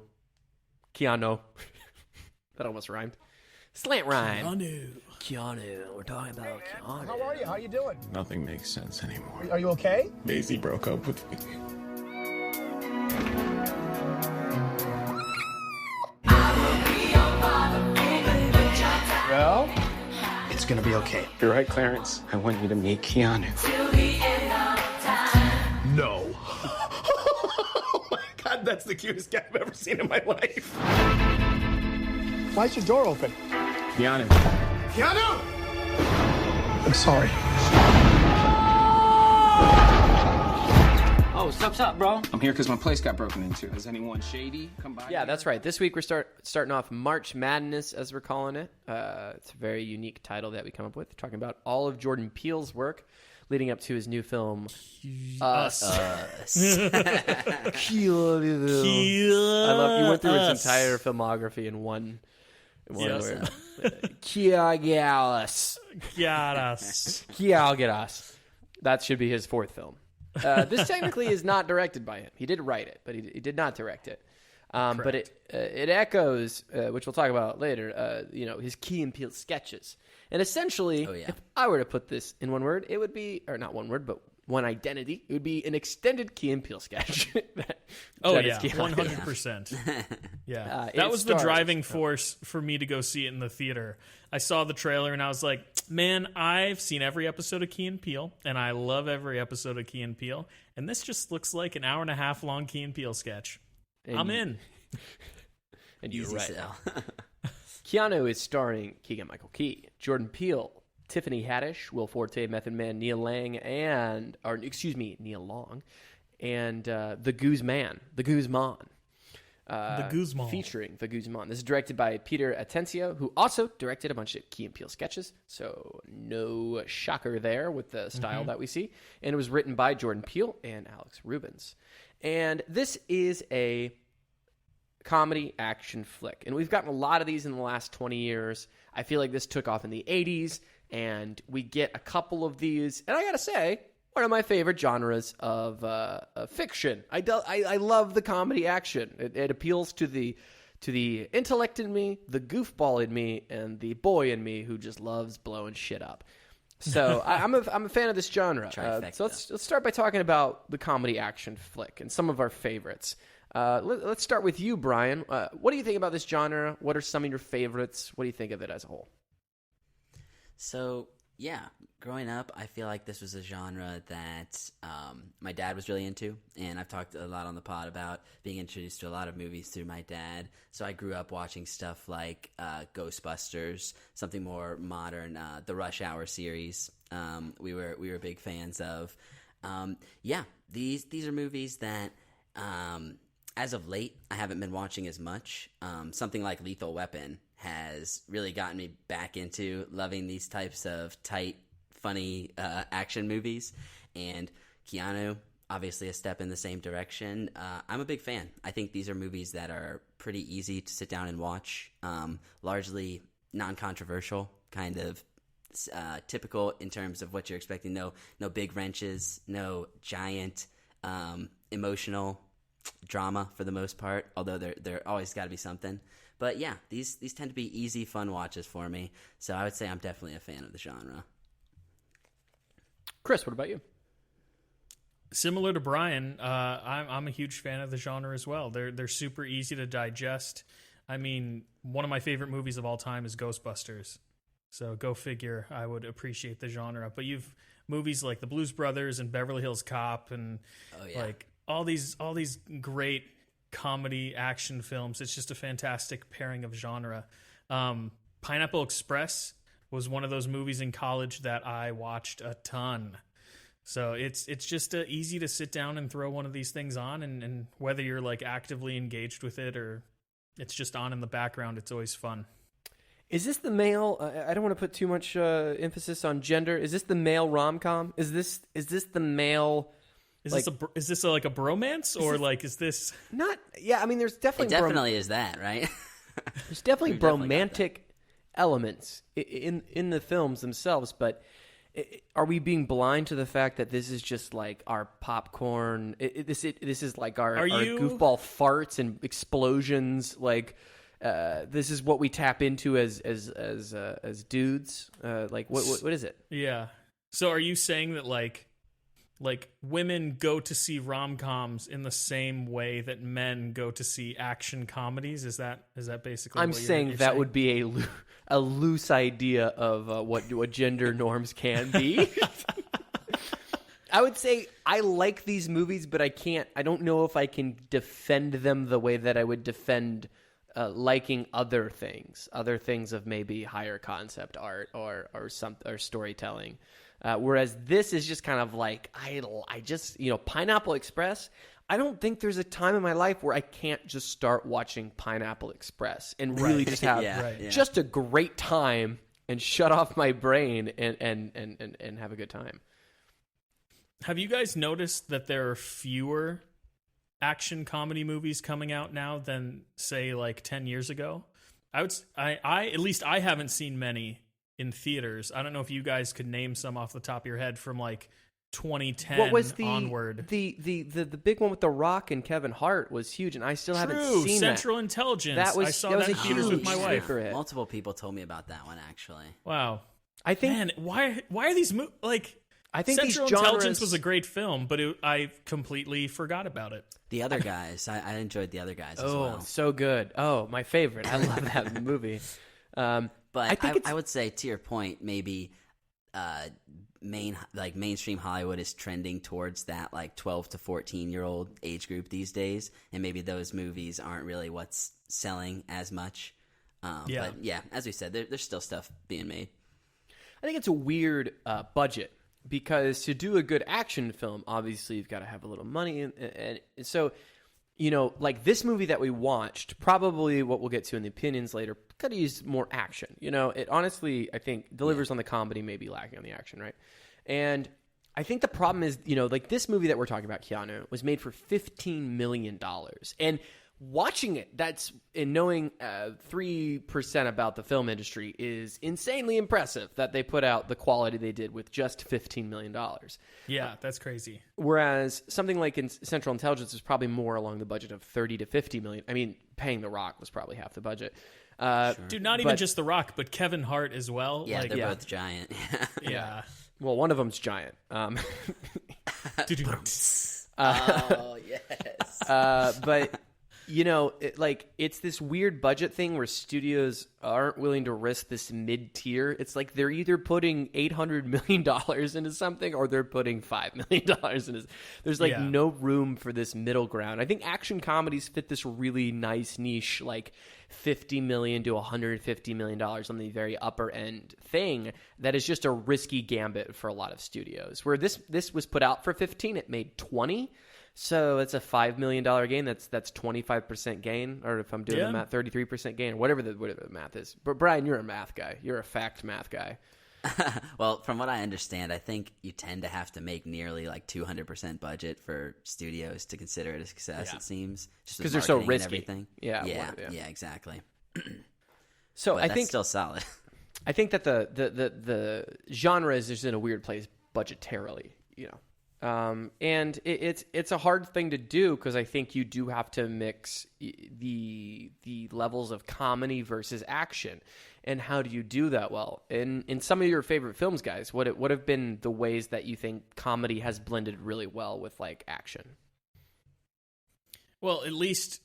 [SPEAKER 1] That almost rhymed. Slant rhyme. Keanu. We're talking about Keanu.
[SPEAKER 4] How are you? How you doing?
[SPEAKER 5] Nothing makes sense anymore.
[SPEAKER 4] Are you okay?
[SPEAKER 5] Maisie broke up with me.
[SPEAKER 4] Well, it's gonna be okay.
[SPEAKER 5] You're right, Clarence. I want you to meet Keanu.
[SPEAKER 4] No.
[SPEAKER 5] Oh my God, that's the cutest guy I've ever seen in my life.
[SPEAKER 4] Why's your door open?
[SPEAKER 5] Keanu.
[SPEAKER 4] Keanu! I'm sorry.
[SPEAKER 6] Oh, what's up, bro?
[SPEAKER 5] I'm here because my place got broken into. Has anyone shady come by?
[SPEAKER 1] Yeah, that's right. This week we're starting off March Madness, as we're calling it. It's a very unique title that we come up with, talking about all of Jordan Peele's work leading up to his new film, Us. Keanu. I love you went through his entire filmography in one word. Keanu. That should be his 4th film. This technically is not directed by him. He did write it, but he did not direct it. But it echoes, which we'll talk about later, his Key and Peele sketches. And essentially, if I were to put this in one word, it would be, or not one word, but one identity. It would be an extended Key and Peele sketch. that is Keanu.
[SPEAKER 2] 100%. Yeah, that was the driving force for me to go see it in the theater. I saw the trailer and I was like, man, I've seen every episode of Key and Peele, and I love every episode of Key and Peele, and this just looks like an 1.5 hour long Key and Peele sketch. I'm in.
[SPEAKER 1] And you're
[SPEAKER 3] Easy
[SPEAKER 1] right.
[SPEAKER 3] sell.
[SPEAKER 1] Keanu is starring Keegan-Michael Key, Jordan Peele, Tiffany Haddish, Will Forte, Method Man, Neil Long, and the Guzman. Featuring the Guzman. This is directed by Peter Atencio, who also directed a bunch of Key and Peele sketches. So no shocker there with the style that we see. And it was written by Jordan Peele and Alex Rubens. And this is a comedy action flick. And we've gotten a lot of these in the last 20 years. I feel like this took off in the 80s, and we get a couple of these. And I got to say, one of my favorite genres of fiction. I love the comedy action. It appeals to the intellect in me, the goofball in me, and the boy in me who just loves blowing shit up. So I'm a fan of this genre. So let's start by talking about the comedy action flick and some of our favorites. Let's start with you, Brian. What do you think about this genre? What are some of your favorites? What do you think of it as a whole?
[SPEAKER 3] So, yeah, growing up, I feel like this was a genre that my dad was really into, and I've talked a lot on the pod about being introduced to a lot of movies through my dad. So I grew up watching stuff like Ghostbusters, something more modern, the Rush Hour series. We were big fans of. These are movies that, as of late, I haven't been watching as much. Something like Lethal Weapon has really gotten me back into loving these types of tight, funny action movies. And Keanu, obviously a step in the same direction. I'm a big fan. I think these are movies that are pretty easy to sit down and watch, largely non-controversial, kind of typical in terms of what you're expecting. No big wrenches, no giant emotional drama for the most part, although there always got to be something. But yeah, these tend to be easy, fun watches for me. So I would say I'm definitely a fan of the genre.
[SPEAKER 1] Chris, what about you?
[SPEAKER 2] Similar to Brian, I'm a huge fan of the genre as well. They're super easy to digest. I mean, one of my favorite movies of all time is Ghostbusters. So go figure, I would appreciate the genre. But you've movies like The Blues Brothers and Beverly Hills Cop and like all these great comedy action films. It's just a fantastic pairing of genre. Pineapple Express was one of those movies in college that I watched a ton. So it's just easy to sit down and throw one of these things on, and whether you're like actively engaged with it or it's just on in the background, it's always fun.
[SPEAKER 1] Is this the male? I don't want to put too much emphasis on gender. Is this the male rom-com? Is this the male?
[SPEAKER 2] Is this like a bromance, or is this
[SPEAKER 1] not? Yeah, I mean, there's definitely
[SPEAKER 3] it definitely is that, right?
[SPEAKER 1] There's definitely romantic elements in the films themselves, but are we being blind to the fact that this is just like our popcorn? This is like our goofball farts and explosions. Like this is what we tap into as dudes. What is it?
[SPEAKER 2] Yeah. So are you saying that like women go to see rom-coms in the same way that men go to see action comedies? Is that basically
[SPEAKER 1] I'm
[SPEAKER 2] what
[SPEAKER 1] saying?
[SPEAKER 2] You're
[SPEAKER 1] that
[SPEAKER 2] saying?
[SPEAKER 1] Would be a loose idea of what gender norms can be. I would say I like these movies, but I don't know if I can defend them the way that I would defend liking other things of maybe higher concept art or storytelling. Whereas this is just kind of like, I just, Pineapple Express, I don't think there's a time in my life where I can't just start watching Pineapple Express and really just have just a great time and shut off my brain and have a good time.
[SPEAKER 2] Have you guys noticed that there are fewer action comedy movies coming out now than, say, like 10 years ago? At least I haven't seen many in theaters. I don't know if you guys could name some off the top of your head from like 2010
[SPEAKER 1] what was
[SPEAKER 2] onward.
[SPEAKER 1] The big one with The Rock and Kevin Hart was huge, and I still haven't seen
[SPEAKER 2] Central Intelligence. I saw that in theaters with my wife.
[SPEAKER 3] Multiple people told me about that one, actually.
[SPEAKER 2] Wow.
[SPEAKER 1] I think,
[SPEAKER 2] man, why are these
[SPEAKER 1] I think
[SPEAKER 2] Central
[SPEAKER 1] these
[SPEAKER 2] Intelligence was a great film, but I completely forgot about it.
[SPEAKER 3] The Other Guys. I enjoyed The Other Guys as well.
[SPEAKER 1] Oh, so good. Oh, my favorite. I love that movie.
[SPEAKER 3] But I would say, to your point, maybe mainstream Hollywood is trending towards that like 12 to 14-year-old age group these days, and maybe those movies aren't really what's selling as much. But yeah, as we said, there's still stuff being made.
[SPEAKER 1] I think it's a weird budget, because to do a good action film, obviously you've got to have a little money, and so, like this movie that we watched, probably what we'll get to in the opinions later, could have used more action. It honestly, I think, delivers on the comedy, maybe lacking on the action, right? And I think the problem is, like this movie that we're talking about, Keanu, was made for $15 million. And watching it, that's and knowing 3% about the film industry is insanely impressive that they put out the quality they did with just $15 million.
[SPEAKER 2] Yeah, that's crazy.
[SPEAKER 1] Whereas something like in Central Intelligence is probably more along the budget of 30 to 50 million. I mean, paying The Rock was probably half the budget.
[SPEAKER 2] Dude, not even just The Rock, but Kevin Hart as well.
[SPEAKER 3] Yeah,
[SPEAKER 2] like,
[SPEAKER 3] they're both giant.
[SPEAKER 2] Yeah.
[SPEAKER 1] Well, one of them's giant.
[SPEAKER 3] Oh, yes.
[SPEAKER 1] But you know, it's this weird budget thing where studios aren't willing to risk this mid-tier. It's like they're either putting $800 million into something or they're putting $5 million into. There's no room for this middle ground. I think action comedies fit this really nice niche, like $50 million to $150 million on the very upper end thing that is just a risky gambit for a lot of studios. Where this was put out for 15, it made 20. So it's a $5 million gain. That's 25% gain, or if I'm doing the math, 33% gain, or whatever the math is. But Brian, you're a math guy. You're a fact math guy.
[SPEAKER 3] Well, from what I understand, I think you tend to have to make nearly like 200% budget for studios to consider it a success. It seems just
[SPEAKER 1] because they're so risky.
[SPEAKER 3] Everything.
[SPEAKER 1] Yeah,
[SPEAKER 3] Exactly.
[SPEAKER 1] So
[SPEAKER 3] but
[SPEAKER 1] I
[SPEAKER 3] that's
[SPEAKER 1] think
[SPEAKER 3] still solid.
[SPEAKER 1] I think that the genre is just in a weird place budgetarily, you know. And it's a hard thing to do because I think you do have to mix the levels of comedy versus action. And how do you do that well? In some of your favorite films, guys, what have been the ways that you think comedy has blended really well with like action?
[SPEAKER 2] Well, at least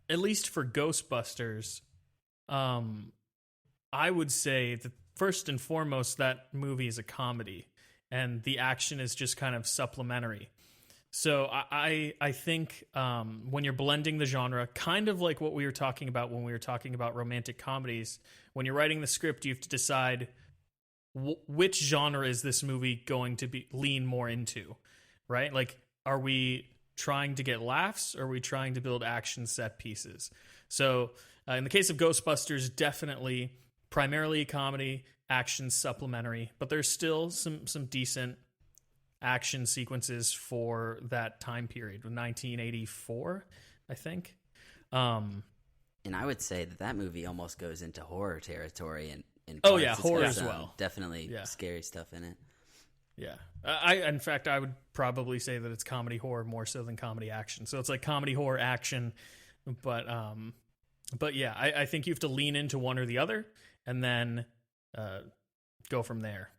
[SPEAKER 2] for Ghostbusters, I would say that first and foremost that movie is a comedy. And the action is just kind of supplementary. So I think when you're blending the genre, kind of like what we were talking about when we were talking about romantic comedies, when you're writing the script, you have to decide which genre is this movie going to lean more into, right? Like, are we trying to get laughs, or are we trying to build action set pieces? So in the case of Ghostbusters, definitely primarily a comedy, action supplementary, but there's still some decent action sequences for that time period, 1984, I think.
[SPEAKER 3] And I would say that movie almost goes into horror territory. In
[SPEAKER 2] horror as well.
[SPEAKER 3] Definitely scary stuff in it.
[SPEAKER 2] Yeah. In fact, I would probably say that it's comedy horror more so than comedy action. So it's like comedy horror action, but yeah, I think you have to lean into one or the other, and then go from there.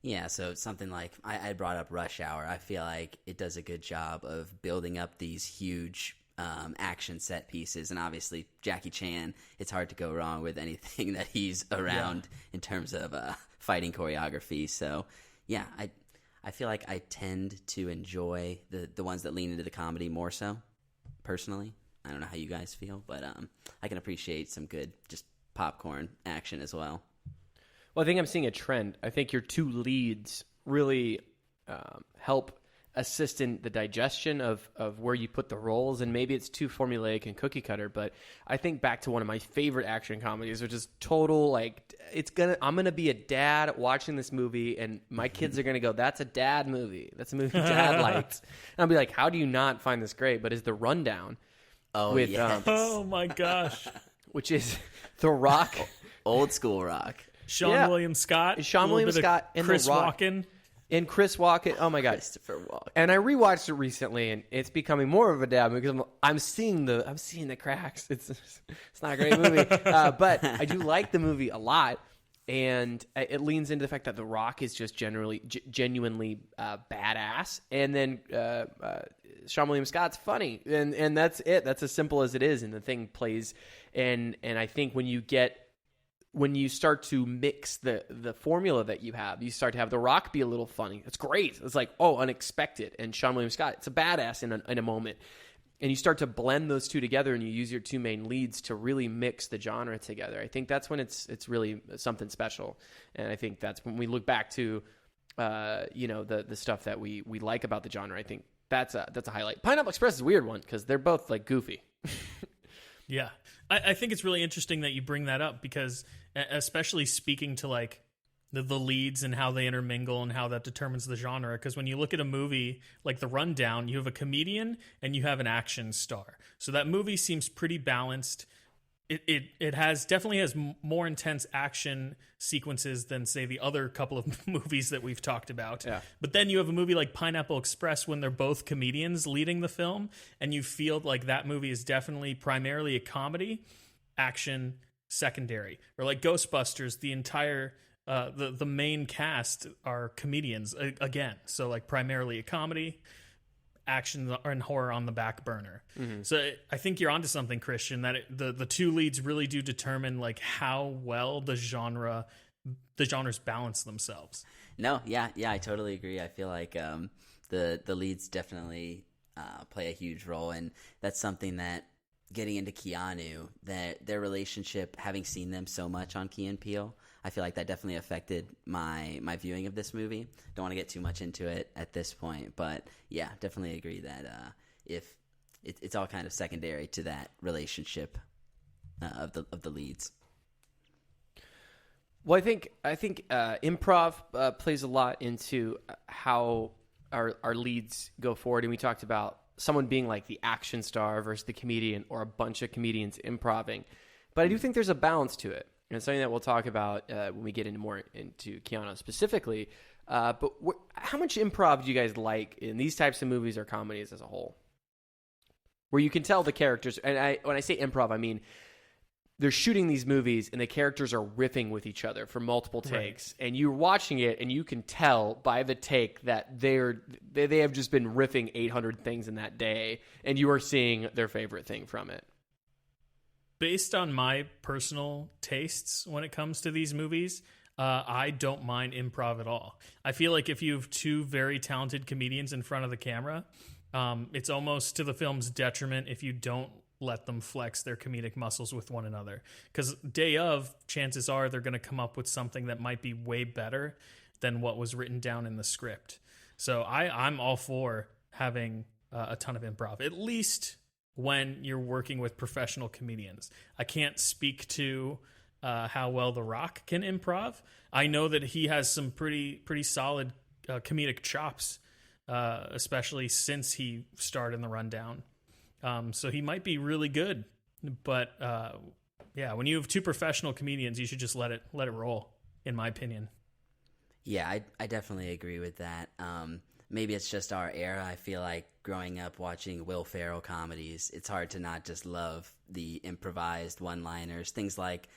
[SPEAKER 3] Yeah, so something like I brought up Rush Hour. I feel like it does a good job of building up these huge action set pieces, and obviously Jackie Chan. It's hard to go wrong with anything that he's around in terms of fighting choreography. So yeah, I feel like I tend to enjoy the ones that lean into the comedy more so. Personally, I don't know how you guys feel, but I can appreciate some good just popcorn action as well.
[SPEAKER 1] Well, I think I'm seeing a trend. I think your two leads really help assist in the digestion of where you put the roles, and maybe it's too formulaic and cookie cutter, but I think back to one of my favorite action comedies, which is total, like, I'm gonna be a dad watching this movie, and my kids are gonna go, that's a dad movie. That's a movie Dad likes. And I'll be like, how do you not find this great? But is The Rundown.
[SPEAKER 3] Oh,
[SPEAKER 1] with,
[SPEAKER 3] yes.
[SPEAKER 2] Oh my gosh.
[SPEAKER 1] Which is The Rock.
[SPEAKER 3] Old school Rock.
[SPEAKER 2] Sean William Scott.
[SPEAKER 1] Sean William Scott and
[SPEAKER 2] Chris
[SPEAKER 1] The Rock.
[SPEAKER 2] Walken.
[SPEAKER 1] And Chris Walken. Oh my God.
[SPEAKER 3] Christopher Walken.
[SPEAKER 1] And I rewatched it recently, and it's becoming more of a dad movie because I'm seeing the cracks. It's not a great movie, but I do like the movie a lot, and it leans into the fact that The Rock is just genuinely badass, and then Sean William Scott's funny, and that's it. That's as simple as it is, and the thing plays. And I think when you start to mix the formula that you have, you start to have The Rock be a little funny. It's great. It's like, oh, unexpected. And Sean William Scott, it's a badass in a moment. And you start to blend those two together, and you use your two main leads to really mix the genre together. I think that's when it's really something special. And I think that's when we look back to, the stuff that we like about the genre. I think that's a highlight. Pineapple Express is a weird one because they're both like goofy.
[SPEAKER 2] Yeah. I think it's really interesting that you bring that up because especially speaking to like the leads and how they intermingle and how that determines the genre. Because when you look at a movie like The Rundown, you have a comedian and you have an action star. So that movie seems pretty balanced. It definitely has more intense action sequences than, say, the other couple of movies that we've talked about.
[SPEAKER 1] Yeah.
[SPEAKER 2] But then you have a movie like Pineapple Express when they're both comedians leading the film, and you feel like that movie is definitely primarily a comedy, action secondary. Or like Ghostbusters, the entire the main cast are comedians again. So like primarily a comedy, action and horror on the back burner. So I think you're onto something, Christian, that the two leads really do determine like how well the genres balance themselves.
[SPEAKER 3] No, yeah, I totally agree. I feel like the leads definitely play a huge role, and that's something that, getting into Keanu, that their relationship, having seen them so much on Key and Peele, I feel like that definitely affected my viewing of this movie. Don't want to get too much into it at this point, but yeah, definitely agree that if it's all kind of secondary to that relationship of the leads.
[SPEAKER 1] Well, I think improv plays a lot into how our leads go forward, and we talked about someone being like the action star versus the comedian, or a bunch of comedians improving. But I do think there's a balance to it, and it's something that we'll talk about when we get more into Keanu specifically. But how much improv do you guys like in these types of movies or comedies as a whole, where you can tell the characters? And when I say improv, I mean they're shooting these movies and the characters are riffing with each other for multiple takes, and you're watching it and you can tell by the take that they have just been riffing 800 things in that day, and you are seeing their favorite thing from it.
[SPEAKER 2] Based on my personal tastes when it comes to these movies, I don't mind improv at all. I feel like if you have two very talented comedians in front of the camera, it's almost to the film's detriment if you don't let them flex their comedic muscles with one another. Because day of, chances are they're going to come up with something that might be way better than what was written down in the script. So I'm all for having a ton of improv, at least when you're working with professional comedians. I can't speak to how well The Rock can improv. I know that he has some pretty solid comedic chops, especially since he starred in The Rundown. So he might be really good, but yeah, when you have two professional comedians, you should just let it roll, in my opinion.
[SPEAKER 3] Yeah, I definitely agree with that. Maybe it's just our era. I feel like growing up watching Will Ferrell comedies, it's hard to not just love the improvised one-liners, things like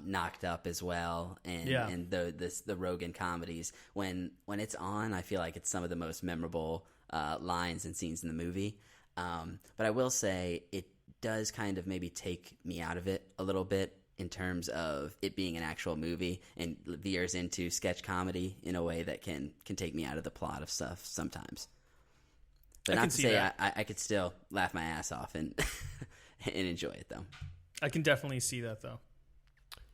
[SPEAKER 3] Knocked Up as well, and the Rogan comedies. When it's on, I feel like it's some of the most memorable lines and scenes in the movie. But I will say it does kind of maybe take me out of it a little bit in terms of it being an actual movie, and veers into sketch comedy in a way that can take me out of the plot of stuff sometimes. But not to say I could still laugh my ass off and and enjoy it, though.
[SPEAKER 2] I can definitely see that, though.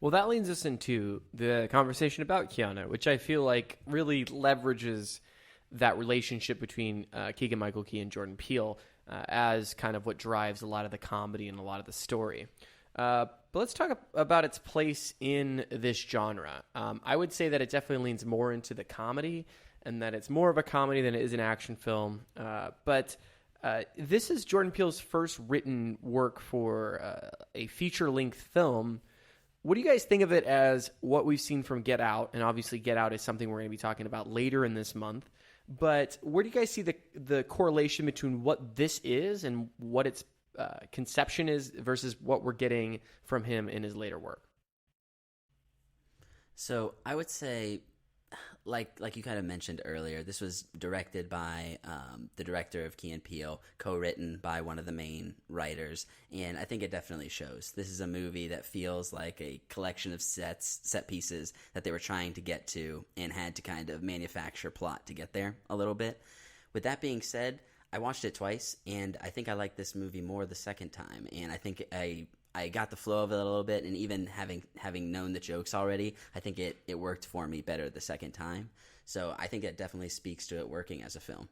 [SPEAKER 1] Well, that leads us into the conversation about Keanu, which I feel like really leverages that relationship between Keegan-Michael Key and Jordan Peele as kind of what drives a lot of the comedy and a lot of the story. But let's talk about its place in this genre. I would say that it definitely leans more into the comedy, and that it's more of a comedy than it is an action film. But this is Jordan Peele's first written work for a feature-length film. What do you guys think of it as what we've seen from Get Out? And obviously Get Out is something we're going to be talking about later in this month. But where do you guys see the correlation between what this is and what its conception is versus what we're getting from him in his later work?
[SPEAKER 3] So I would say, like you kind of mentioned earlier, this was directed by the director of Key and Peele, co-written by one of the main writers, and I think it definitely shows. This is a movie that feels like a collection of set pieces that they were trying to get to and had to kind of manufacture plot to get there a little bit. With that being said, I watched it twice, and I think I liked this movie more the second time, and I think I got the flow of it a little bit, and even having known the jokes already, I think it worked for me better the second time. So I think it definitely speaks to it working as a film,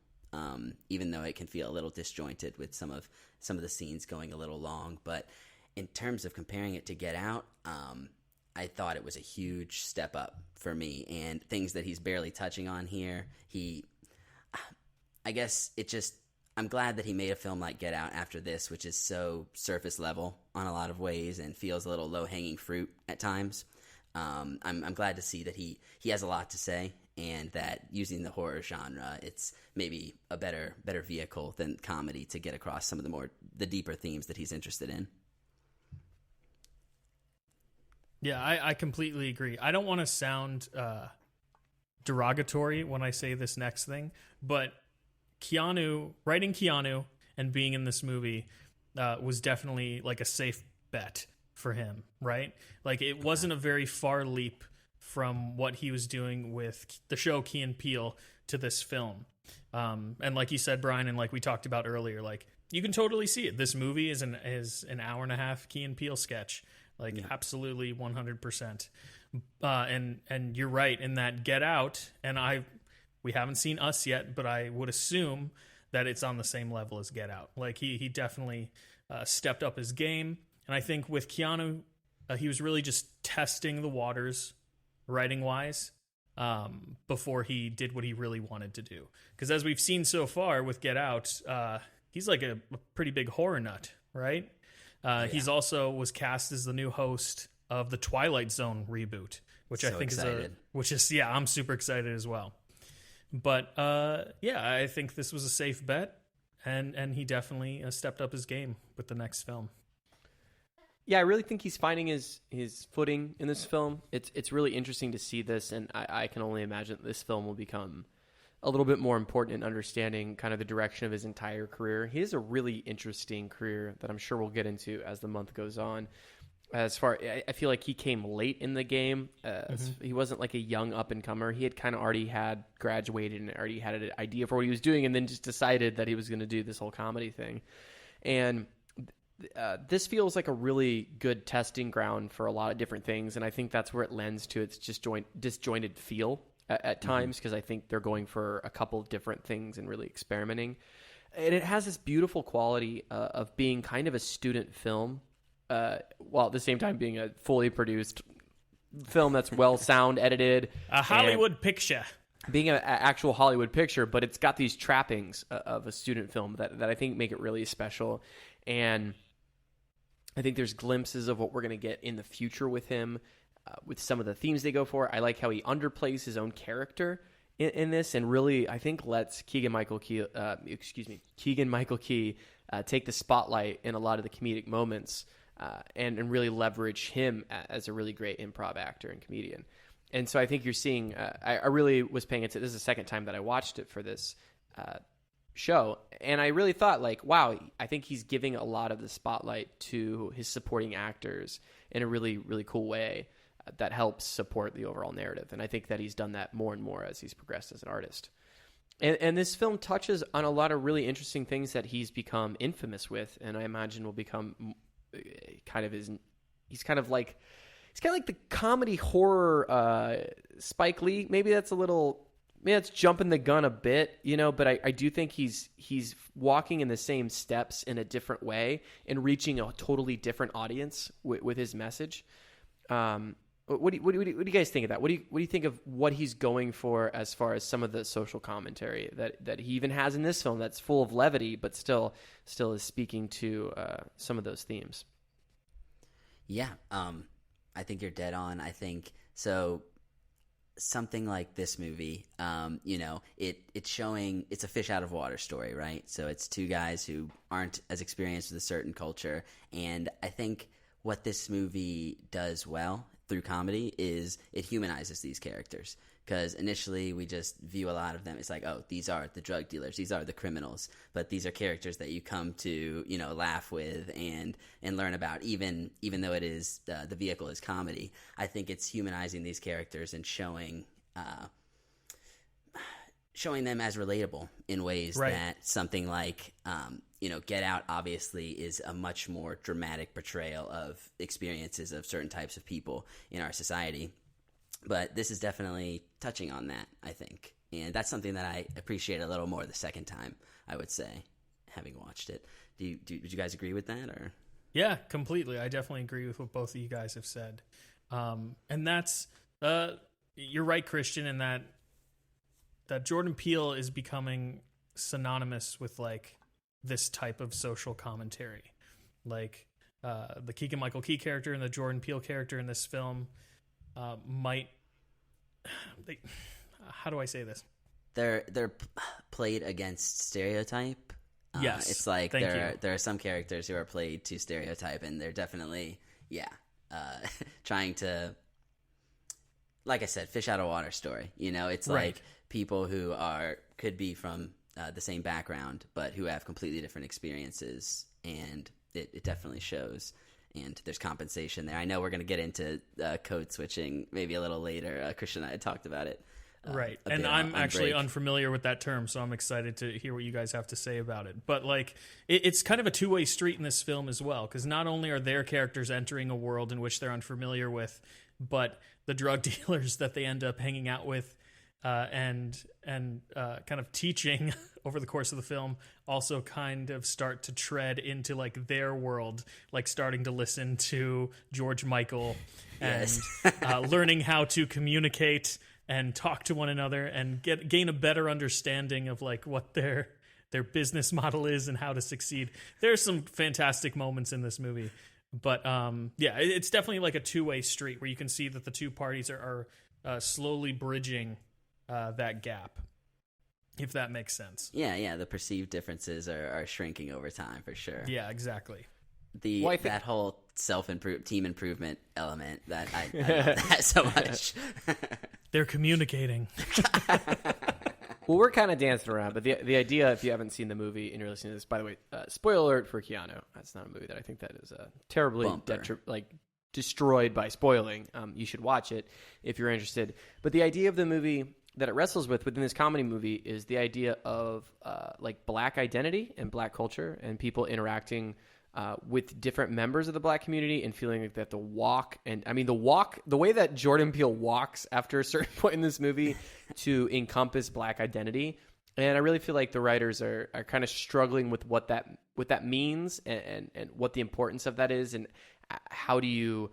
[SPEAKER 3] even though it can feel a little disjointed with some of the scenes going a little long. But in terms of comparing it to Get Out, I thought it was a huge step up for me, and things that he's barely touching on here. I guess it just, I'm glad that he made a film like Get Out after this, which is so surface level on a lot of ways and feels a little low hanging fruit at times. I'm glad to see that he has a lot to say, and that using the horror genre, it's maybe a better vehicle than comedy to get across some of the deeper themes that he's interested in.
[SPEAKER 2] Yeah, I completely agree. I don't want to sound derogatory when I say this next thing, but writing Keanu and being in this movie was definitely like a safe bet for him, right? Like, it wasn't a very far leap from what he was doing with the show Key and Peele to this film. And like you said, Brian, and like we talked about earlier, like, you can totally see it. This movie is an hour and a half Key and Peele sketch. Like, absolutely 100%. And you're right in that Get Out, and we haven't seen Us yet, but I would assume that it's on the same level as Get Out. Like, he definitely stepped up his game. And I think with Keanu, he was really just testing the waters writing-wise before he did what he really wanted to do. Because as we've seen so far with Get Out, he's like a pretty big horror nut, right? He's also was cast as the new host of the Twilight Zone reboot, which so I think excited. I'm super excited as well. But I think this was a safe bet, and he definitely stepped up his game with the next film.
[SPEAKER 1] Yeah, I really think he's finding his footing in this film. It's really interesting to see this, and I can only imagine that this film will become a little bit more important in understanding kind of the direction of his entire career. He has a really interesting career that I'm sure we'll get into as the month goes on. I feel like he came late in the game. He wasn't like a young up-and-comer. He had kind of already had graduated and already had an idea for what he was doing, and then just decided that he was going to do this whole comedy thing. And this feels like a really good testing ground for a lot of different things, and I think that's where it lends to its disjointed feel at times, because I think they're going for a couple of different things and really experimenting. And it has this beautiful quality of being kind of a student film, while at the same time being a fully produced film that's well sound edited.
[SPEAKER 2] A Hollywood picture.
[SPEAKER 1] Being an actual Hollywood picture, but it's got these trappings of a student film that I think make it really special. And I think there's glimpses of what we're going to get in the future with him, with some of the themes they go for. I like how he underplays his own character in this, and really, I think, lets Keegan-Michael Key take the spotlight in a lot of the comedic moments, and really leverage him as a really great improv actor and comedian. And so I think you're seeing, I really was paying attention. This is the second time that I watched it for this show, and I really thought, like, wow, I think he's giving a lot of the spotlight to his supporting actors in a really, really cool way that helps support the overall narrative. And I think that he's done that more and more as he's progressed as an artist. And this film touches on a lot of really interesting things that he's become infamous with, and I imagine will become he's kind of like the comedy horror Spike Lee. Maybe that's jumping the gun a bit, but I do think he's walking in the same steps in a different way and reaching a totally different audience with his message. What do you guys think of that? What do you think of what he's going for as far as some of the social commentary that he even has in this film that's full of levity, but still is speaking to some of those themes?
[SPEAKER 3] Yeah, I think you're dead on. I think so. Something like this movie, it's showing, it's a fish out of water story, right? So it's two guys who aren't as experienced with a certain culture, and I think what this movie does well through comedy is it humanizes these characters, because initially we just view a lot of them. It's like, oh, these are the drug dealers, these are the criminals, but these are characters that you come to, laugh with and learn about, even though it is the vehicle is comedy. I think it's humanizing these characters and showing them as relatable in ways that something like Get Out obviously is a much more dramatic portrayal of experiences of certain types of people in our society. But this is definitely touching on that, I think. And that's something that I appreciate a little more the second time, I would say, having watched it. Would you guys agree with that? Or?
[SPEAKER 2] Yeah, completely. I definitely agree with what both of you guys have said. And that's you're right, Christian, in that Jordan Peele is becoming synonymous with like this type of social commentary, like the Keegan-Michael Key character and the Jordan Peele character in this film how do I say this?
[SPEAKER 3] They're played against stereotype.
[SPEAKER 2] Yes,
[SPEAKER 3] it's like
[SPEAKER 2] there
[SPEAKER 3] are some characters who are played to stereotype, and they're definitely trying to, like I said, fish out of water story. You know, it's like people who could be from the same background, but who have completely different experiences, and it definitely shows. And there's compensation there. I know we're going to get into code switching maybe a little later. Christian and I had talked about it.
[SPEAKER 2] Right. And I'm actually unfamiliar with that term, so I'm excited to hear what you guys have to say about it. But like, it's kind of a two-way street in this film as well, because not only are their characters entering a world in which they're unfamiliar with, but the drug dealers that they end up hanging out with and kind of teaching over the course of the film also kind of start to tread into like their world, like starting to listen to George Michael and learning how to communicate and talk to one another and gain a better understanding of like what their business model is and how to succeed. There's some fantastic moments in this movie, but it's definitely like a two-way street where you can see that the two parties are slowly bridging that gap, if that makes sense.
[SPEAKER 3] Yeah, the perceived differences are shrinking over time for sure.
[SPEAKER 2] Yeah, exactly.
[SPEAKER 3] That whole team improvement element that I love that so much.
[SPEAKER 2] They're communicating.
[SPEAKER 1] Well, we're kind of dancing around, but the idea, if you haven't seen the movie and you're listening to this, by the way, spoiler alert for Keanu. That's not a movie that I think that is terribly destroyed by spoiling. You should watch it if you're interested. But the idea of the movie that it wrestles with within this comedy movie is the idea of like black identity and black culture and people interacting with different members of the black community and feeling like that the way that Jordan Peele walks after a certain point in this movie to encompass black identity. And I really feel like the writers are kind of struggling with what that means and what the importance of that is, and how do you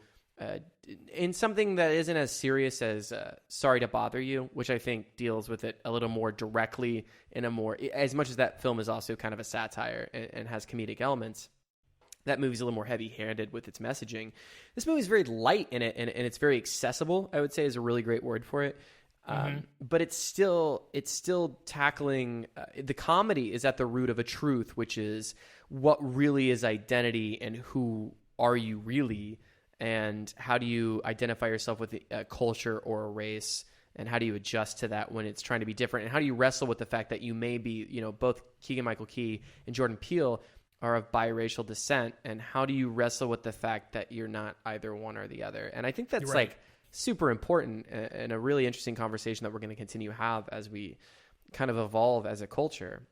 [SPEAKER 1] in something that isn't as serious as Sorry to Bother You, which I think deals with it a little more directly in a more, as much as that film is also kind of a satire and has comedic elements. That movie's a little more heavy-handed with its messaging. This movie's very light in it, and it's very accessible, I would say is a really great word for it. But it's still tackling the comedy is at the root of a truth, which is what really is identity and who are you really, and how do you identify yourself with a culture or a race, and how do you adjust to that when it's trying to be different, and how do you wrestle with the fact that you may be, both Keegan-Michael Key and Jordan Peele are of biracial descent, and how do you wrestle with the fact that you're not either one or the other? And I think that's like super important and a really interesting conversation that we're going to continue to have as we kind of evolve as a culture.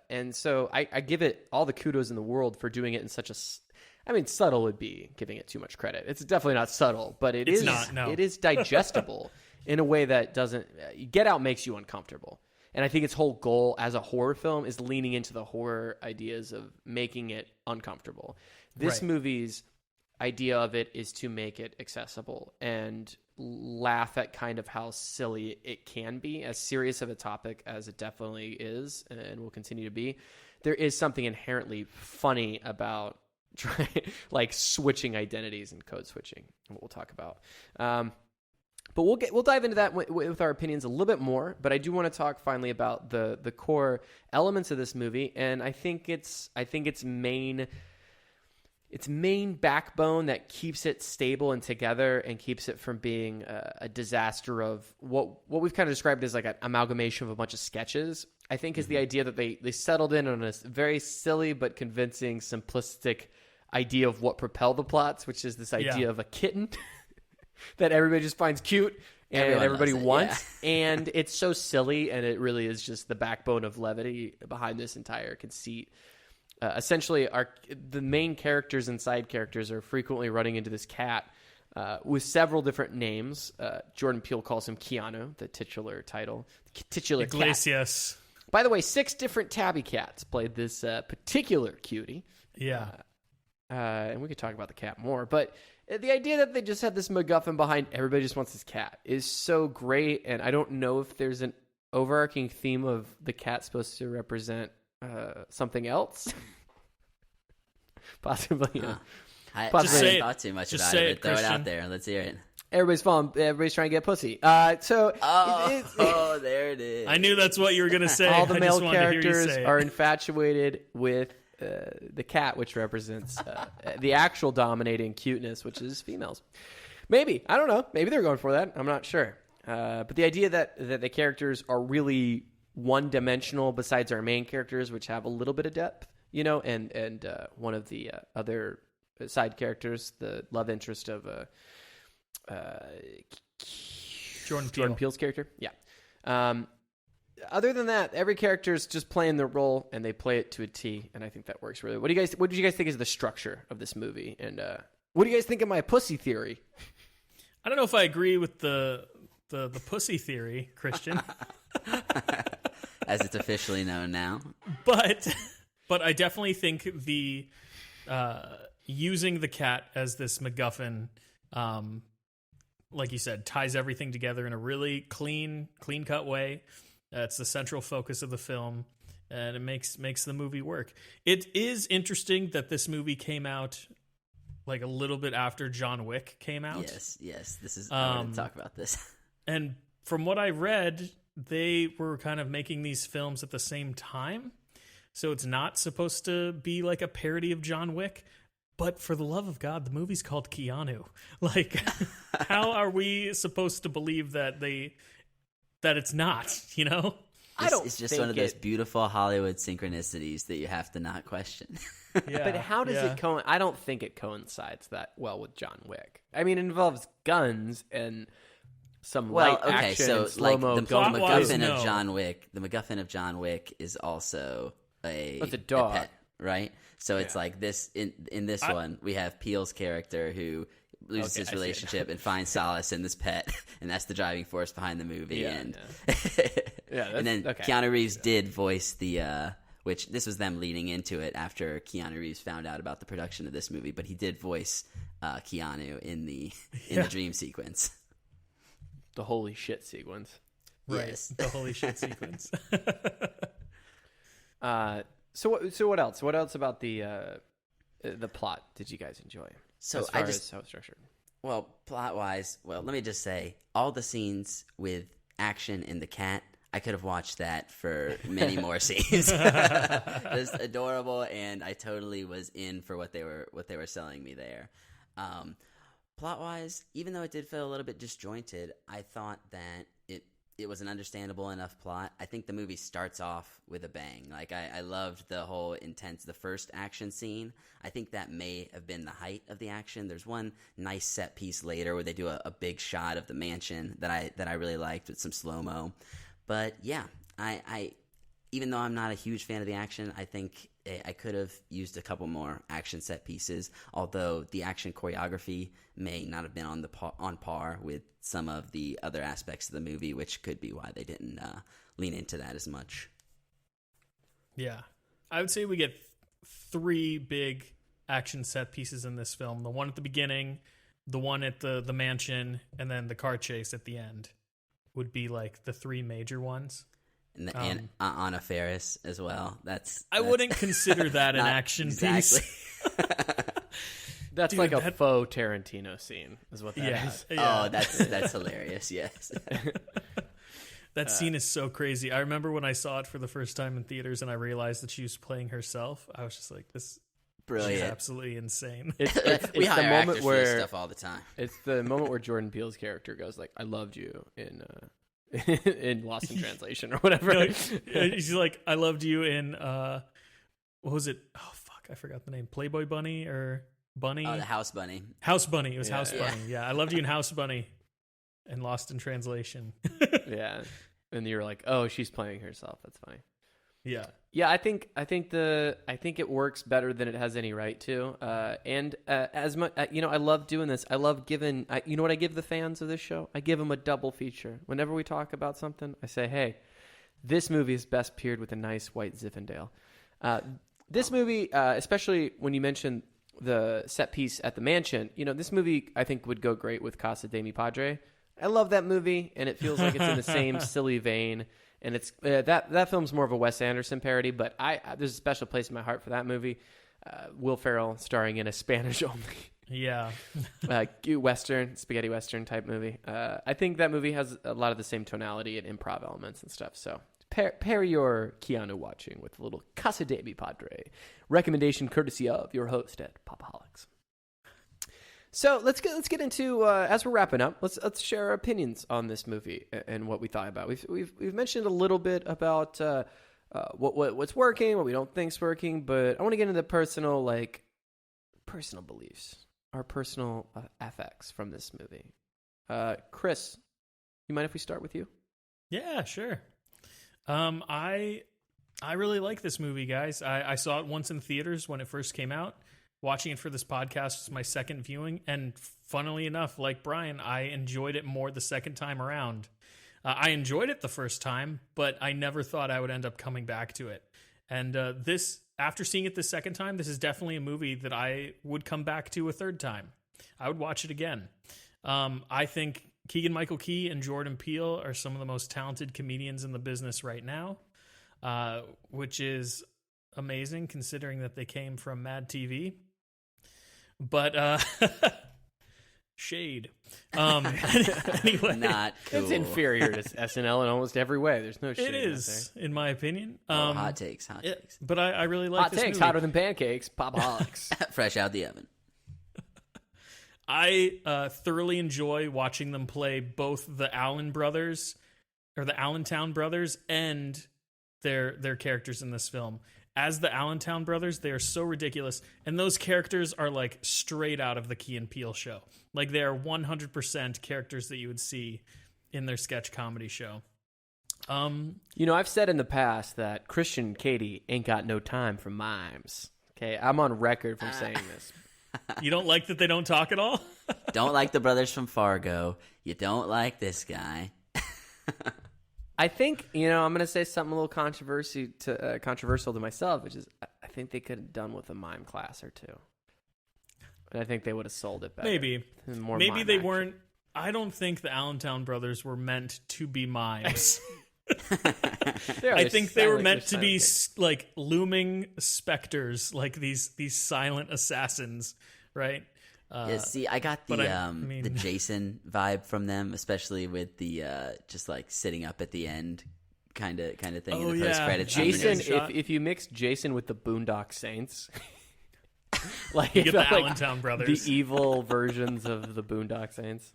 [SPEAKER 1] And so I give it all the kudos in the world for doing it in such a, subtle would be giving it too much credit. It's definitely not subtle, but it is digestible in a way that doesn't, Get Out makes you uncomfortable. And I think its whole goal as a horror film is leaning into the horror ideas of making it uncomfortable. This movie's idea of it is to make it accessible and laugh at kind of how silly it can be, as serious of a topic as it definitely is and will continue to be. There is something inherently funny about switching identities and code switching, what we'll talk about. But we'll dive into that with our opinions a little bit more. But I do want to talk finally about the core elements of this movie, and I think its main backbone that keeps it stable and together and keeps it from being a disaster of what we've kind of described as like an amalgamation of a bunch of sketches. I think is the idea that they settled in on a very silly but convincing, simplistic idea of what propelled the plots, which is this idea of a kitten. That everybody just finds cute and everybody wants. Yeah. And it's so silly, and it really is just the backbone of levity behind this entire conceit. Essentially, the main characters and side characters are frequently running into this cat with several different names. Jordan Peele calls him Keanu, the titular title. Titular
[SPEAKER 2] Iglesias.
[SPEAKER 1] Cat. By the way, 6 different tabby cats played this particular cutie.
[SPEAKER 2] Yeah.
[SPEAKER 1] and we could talk about the cat more, but the idea that they just had this MacGuffin behind everybody just wants this cat is so great, and I don't know if there's an overarching theme of the cat supposed to represent something else. Possibly, yeah.
[SPEAKER 3] I
[SPEAKER 2] Just say
[SPEAKER 3] haven't
[SPEAKER 2] it.
[SPEAKER 3] thought too much
[SPEAKER 2] Just
[SPEAKER 3] about
[SPEAKER 2] say
[SPEAKER 3] it,
[SPEAKER 2] it,
[SPEAKER 3] but throw it
[SPEAKER 2] Christian.
[SPEAKER 3] out there. Let's hear it.
[SPEAKER 1] Everybody's trying to get pussy.
[SPEAKER 3] Oh, there it is.
[SPEAKER 2] I knew that's what you were gonna say.
[SPEAKER 1] All the
[SPEAKER 2] I
[SPEAKER 1] male
[SPEAKER 2] just wanted to hear you
[SPEAKER 1] characters
[SPEAKER 2] say it.
[SPEAKER 1] are infatuated with the cat, which represents the actual dominating cuteness, which is females. Maybe. I don't know. Maybe they're going for that. I'm not sure. But the idea that the characters are really one-dimensional besides our main characters, which have a little bit of depth, and one of the other side characters, the love interest of Jordan Peele's character. Yeah. Other than that, every character is just playing their role, and they play it to a T, and I think that works really. What did you guys think is the structure of this movie? And what do you guys think of my pussy theory?
[SPEAKER 2] I don't know if I agree with the pussy theory, Christian,
[SPEAKER 3] As it's officially known now.
[SPEAKER 2] but I definitely think the using the cat as this MacGuffin, like you said, ties everything together in a really clean cut way. It's the central focus of the film, and it makes the movie work. It is interesting that this movie came out like a little bit after John Wick came out.
[SPEAKER 3] Yes. This is. I want to talk about this.
[SPEAKER 2] And from what I read, they were kind of making these films at the same time. So it's not supposed to be like a parody of John Wick. But for the love of God, the movie's called Keanu. Like, how are we supposed to believe that it's not, you know?
[SPEAKER 3] It's just one of those beautiful Hollywood synchronicities that you have to not question.
[SPEAKER 2] Yeah,
[SPEAKER 1] But how does it I don't think it coincides that well with John Wick. I mean, it involves guns and some light action and slow-mo
[SPEAKER 3] the
[SPEAKER 2] plot-wise,
[SPEAKER 3] MacGuffin
[SPEAKER 2] no.
[SPEAKER 3] of John Wick. The MacGuffin of John Wick is also a
[SPEAKER 1] dog.
[SPEAKER 3] pet, right? So it's like this in this one we have Peele's character who loses his relationship and finds solace in this pet, and that's the driving force behind the movie. And then Keanu Reeves did voice the which this was them leading into it after Keanu Reeves found out about the production of this movie, but he did voice Keanu in the dream sequence.
[SPEAKER 1] The holy shit sequence.
[SPEAKER 2] Right,
[SPEAKER 3] Yes.
[SPEAKER 2] the holy shit sequence.
[SPEAKER 1] So what else? What else about the plot did you guys enjoy?
[SPEAKER 3] So
[SPEAKER 1] as far as how it's structured.
[SPEAKER 3] Well, plot-wise, let me just say, all the scenes with action and the cat, I could have watched that for many more scenes. It was adorable, and I totally was in for what they were selling me there. Plot-wise, even though it did feel a little bit disjointed, I thought that it was an understandable enough plot. I think the movie starts off with a bang. Like, I loved the whole the first action scene. I think that may have been the height of the action. There's one nice set piece later where they do a big shot of the mansion that I really liked with some slow-mo. But yeah, I even though I'm not a huge fan of the action, I think I could have used a couple more action set pieces, although the action choreography may not have been on par with some of the other aspects of the movie, which could be why they didn't lean into that as much.
[SPEAKER 2] Yeah. I would say we get 3 big action set pieces in this film. The one at the beginning, the one at the mansion, and then the car chase at the end would be like the 3 major ones.
[SPEAKER 3] And Anna Faris as well.
[SPEAKER 2] I wouldn't consider that an action piece.
[SPEAKER 1] That's like a faux Tarantino scene, is what that is.
[SPEAKER 3] Yeah. Oh, that's hilarious. Yes.
[SPEAKER 2] That scene is so crazy. I remember when I saw it for the first time in theaters and I realized that she was playing herself. I was just like, this
[SPEAKER 3] Brilliant.
[SPEAKER 2] is absolutely insane.
[SPEAKER 1] It's
[SPEAKER 3] we
[SPEAKER 1] the
[SPEAKER 3] hire
[SPEAKER 1] moment
[SPEAKER 3] actors for
[SPEAKER 1] where
[SPEAKER 3] this stuff all the time.
[SPEAKER 1] It's the moment where Jordan Peele's character goes like, "I loved you" in Lost in Translation or whatever.
[SPEAKER 2] No, he's like, I loved you in what was it? Oh fuck, I forgot the name. Playboy Bunny or Bunny?
[SPEAKER 3] Oh, the House Bunny.
[SPEAKER 2] House Bunny. It was House Bunny. Yeah, I loved you in House Bunny and Lost in Translation.
[SPEAKER 1] Yeah. And you were like, "Oh, she's playing herself." That's funny.
[SPEAKER 2] Yeah.
[SPEAKER 1] Yeah, I think it works better than it has any right to. And as much, I love doing this. I love giving. You know what I give the fans of this show? I give them a double feature. Whenever we talk about something, I say, "Hey, this movie is best paired with a nice white Zinfandel." This movie, especially when you mentioned the set piece at the mansion, this movie I think would go great with Casa de Mi Padre. I love that movie, and it feels like it's in the same silly vein. And it's that film's more of a Wes Anderson parody, but there's a special place in my heart for that movie. Will Ferrell starring in a Spanish only.
[SPEAKER 2] Yeah.
[SPEAKER 1] spaghetti western type movie. I think that movie has a lot of the same tonality and improv elements and stuff. So pair your Keanu watching with a little Casa de Mi Padre. Recommendation courtesy of your host at Pop-O-Holics. So let's get into as we're wrapping up. Let's share our opinions on this movie and what we thought about. We've mentioned a little bit about what's working, what we don't think's working, but I want to get into the personal beliefs, our personal affects from this movie. Chris, you mind if we start with you?
[SPEAKER 2] Yeah, sure. I really like this movie, guys. I saw it once in theaters when it first came out. Watching it for this podcast was my second viewing, and funnily enough, like Brian, I enjoyed it more the second time around. I enjoyed it the first time, but I never thought I would end up coming back to it. And after seeing it the second time, this is definitely a movie that I would come back to a third time. I would watch it again. I think Keegan-Michael Key and Jordan Peele are some of the most talented comedians in the business right now, which is amazing considering that they came from Mad TV. But shade. Anyway,
[SPEAKER 3] Not cool.
[SPEAKER 1] It's inferior to SNL in almost every way. There's no shade.
[SPEAKER 2] it is, in my opinion.
[SPEAKER 3] Hot takes.
[SPEAKER 2] But I really like
[SPEAKER 1] Hot
[SPEAKER 2] this
[SPEAKER 1] takes,
[SPEAKER 2] movie.
[SPEAKER 1] hotter than pancakes. Pop-O-Holics.
[SPEAKER 3] Fresh out the oven.
[SPEAKER 2] I thoroughly enjoy watching them play both the Allen brothers, or the Allentown brothers, and their characters in this film. As the Allentown brothers, they are so ridiculous, and those characters are like straight out of the Key and Peele show. Like they are 100% characters that you would see in their sketch comedy show.
[SPEAKER 1] I've said in the past that Christian and Katie ain't got no time for mimes. Okay, I'm on record from saying this.
[SPEAKER 2] You don't like that they don't talk at all?
[SPEAKER 3] Don't like the brothers from Fargo. You don't like this guy.
[SPEAKER 1] I think, I'm going to say something a little controversial to myself, which is I think they could have done with a mime class or two. And I think they would have sold it better.
[SPEAKER 2] Maybe.
[SPEAKER 1] More
[SPEAKER 2] Maybe
[SPEAKER 1] mime
[SPEAKER 2] they
[SPEAKER 1] action.
[SPEAKER 2] weren't. I don't think the Allentown brothers were meant to be mimes. I think they were meant to be like looming specters, like these silent assassins, right?
[SPEAKER 3] Yeah, see, I got the Jason vibe from them, especially with the just like sitting up at the end kind of thing in the post-credits.
[SPEAKER 1] Jason, if you mix Jason with the Boondock Saints, like
[SPEAKER 2] you get the
[SPEAKER 1] like
[SPEAKER 2] Allentown brothers,
[SPEAKER 1] the evil versions of the Boondock Saints.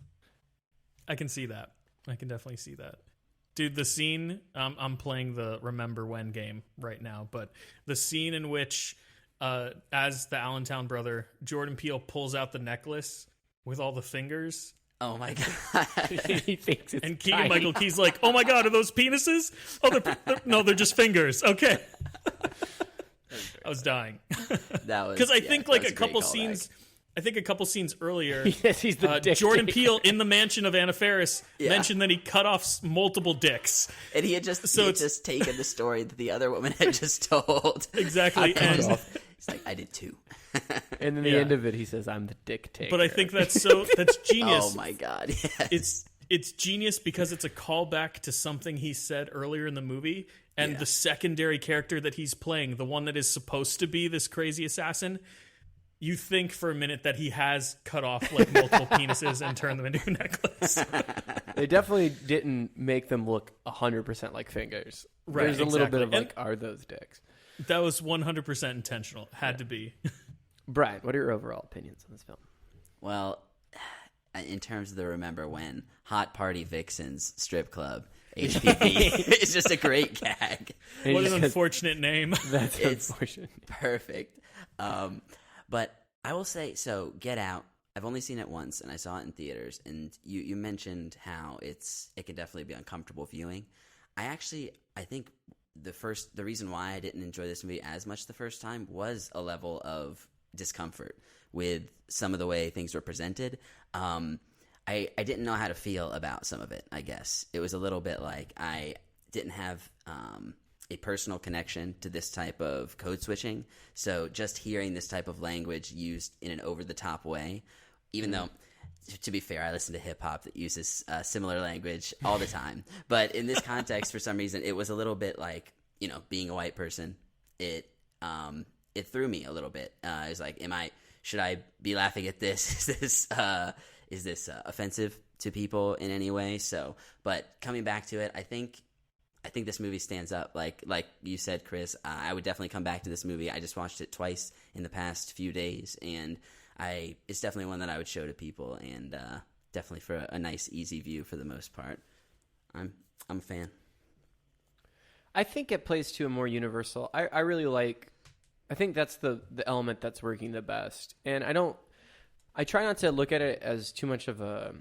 [SPEAKER 2] I can see that. I can definitely see that. Dude, the scene, I'm playing the Remember When game right now, but the scene in which, as the Allentown brother, Jordan Peele pulls out the necklace with all the fingers.
[SPEAKER 3] Oh my God.
[SPEAKER 1] He thinks it's
[SPEAKER 2] And Keegan-Michael Key's like, oh my God, are those penises? Oh, no, they're just fingers. Okay. I was dying.
[SPEAKER 3] That was
[SPEAKER 2] Because I think like
[SPEAKER 3] a couple scenes.
[SPEAKER 2] I think a couple scenes earlier,
[SPEAKER 1] Yes, he's the dick
[SPEAKER 2] Jordan
[SPEAKER 1] taker.
[SPEAKER 2] Peele in the mansion of Anna Faris mentioned that he cut off multiple dicks.
[SPEAKER 3] And he had just taken the story that the other woman had just told.
[SPEAKER 2] Exactly. And
[SPEAKER 3] He's like, I did too.
[SPEAKER 1] And then the end of it, he says, "I'm the dick taker."
[SPEAKER 2] but I think that's genius.
[SPEAKER 3] Oh my God. Yes.
[SPEAKER 2] It's genius because it's a callback to something he said earlier in the movie, and the secondary character that he's playing, the one that is supposed to be this crazy assassin, you think for a minute that he has cut off like multiple penises and turned them into a necklace.
[SPEAKER 1] They definitely didn't make them look 100% like fingers.
[SPEAKER 2] Right,
[SPEAKER 1] There's a little bit of
[SPEAKER 2] exactly.
[SPEAKER 1] like, are those dicks?
[SPEAKER 2] That was 100% intentional. Had to be.
[SPEAKER 1] Brian, what are your overall opinions on this film?
[SPEAKER 3] Well, in terms of the Remember When, Hot Party Vixens Strip Club, HPV, it's just a great gag.
[SPEAKER 2] What an unfortunate name.
[SPEAKER 1] That's
[SPEAKER 3] It's
[SPEAKER 1] unfortunate.
[SPEAKER 3] perfect. But I will say, so Get Out, I've only seen it once, and I saw it in theaters, and you mentioned how it can definitely be uncomfortable viewing. I think the reason why I didn't enjoy this movie as much the first time was a level of discomfort with some of the way things were presented. I didn't know how to feel about some of it, I guess. It was a little bit like I didn't have a personal connection to this type of code switching. So just hearing this type of language used in an over-the-top way, even though, to be fair, I listen to hip-hop that uses similar language all the time. But in this context, for some reason, it was a little bit like, being a white person, it threw me a little bit. It was like, should I be laughing at this? Is this offensive to people in any way? So, but coming back to it, I think this movie stands up. Like you said, Chris, I would definitely come back to this movie. I just watched it twice in the past few days, and it's definitely one that I would show to people, and definitely for a nice, easy view for the most part. I'm a fan.
[SPEAKER 1] I think it plays to a more universal. I really like. I think that's the element that's working the best, and I try not to look at it as too much of a.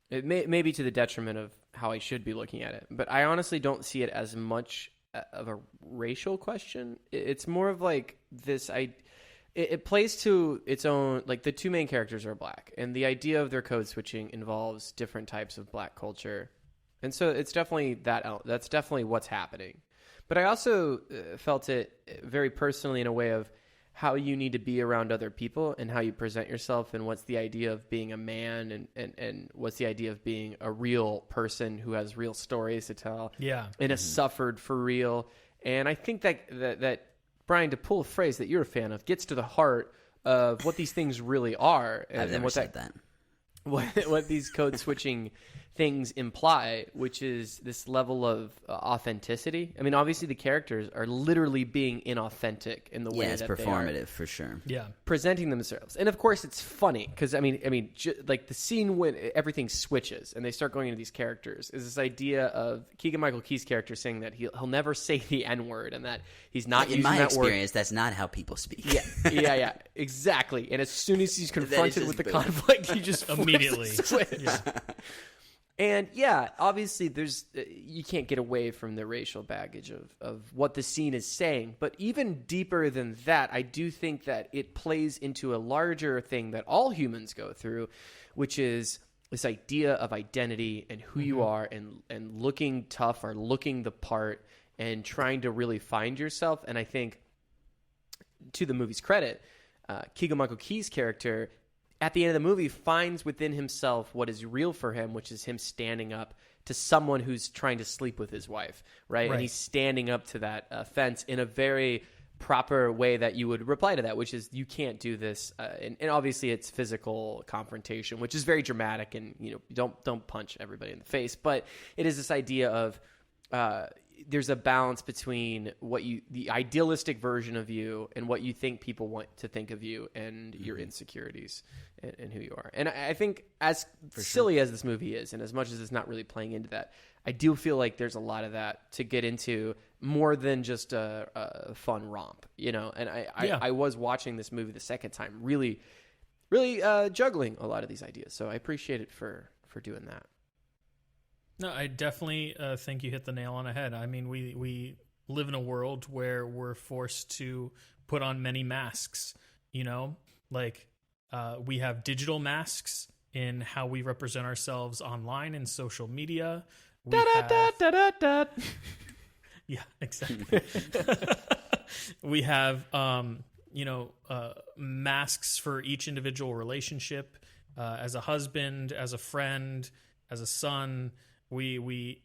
[SPEAKER 1] It may be to the detriment of how I should be looking at it, but I honestly don't see it as much of a racial question. It's more of like this. It plays to its own. Like the two main characters are black, and the idea of their code switching involves different types of black culture, and so it's definitely that's definitely what's happening. But I also felt it very personally in a way of how you need to be around other people and how you present yourself, and what's the idea of being a man, and what's the idea of being a real person who has real stories to tell, and has suffered for real. And I think that Brian, to pull a phrase that you're a fan of, gets to the heart of what these things really are,
[SPEAKER 3] I've never said that.
[SPEAKER 1] What these code switching things imply, which is this level of authenticity. I mean, obviously the characters are literally being inauthentic in the way
[SPEAKER 3] it's
[SPEAKER 1] that
[SPEAKER 3] performative
[SPEAKER 1] they are
[SPEAKER 3] for sure.
[SPEAKER 1] presenting themselves. And of course it's funny because like the scene when everything switches and they start going into these characters is this idea of Keegan-Michael Key's character saying that he'll never say the N-word, and that he's not using that word.
[SPEAKER 3] In my experience, that's not how people speak.
[SPEAKER 1] Yeah, exactly. And as soon as he's confronted with the conflict, he just
[SPEAKER 2] immediately
[SPEAKER 1] switch. And obviously you can't get away from the racial baggage of what the scene is saying. But even deeper than that, I do think that it plays into a larger thing that all humans go through, which is this idea of identity and who you are, and looking tough or looking the part and trying to really find yourself. And I think, to the movie's credit, Keegan-Michael Key's character at the end of the movie finds within himself what is real for him, which is him standing up to someone who's trying to sleep with his wife, right? And he's standing up to that offense in a very proper way that you would reply to that, which is, you can't do this. And obviously it's physical confrontation, which is very dramatic, and don't punch everybody in the face. But it is this idea of there's a balance between the idealistic version of you and what you think people want to think of you, and your insecurities and who you are. And I think, as silly as this movie is, and as much as it's not really playing into that, I do feel like there's a lot of that to get into, more than just a fun romp, And I was watching this movie the second time, really, really juggling a lot of these ideas. So I appreciate it for doing that.
[SPEAKER 2] No, I definitely think you hit the nail on the head. I mean, we live in a world where we're forced to put on many masks, like we have digital masks in how we represent ourselves online and social media. Yeah, exactly. We have, masks for each individual relationship, as a husband, as a friend, as a son. We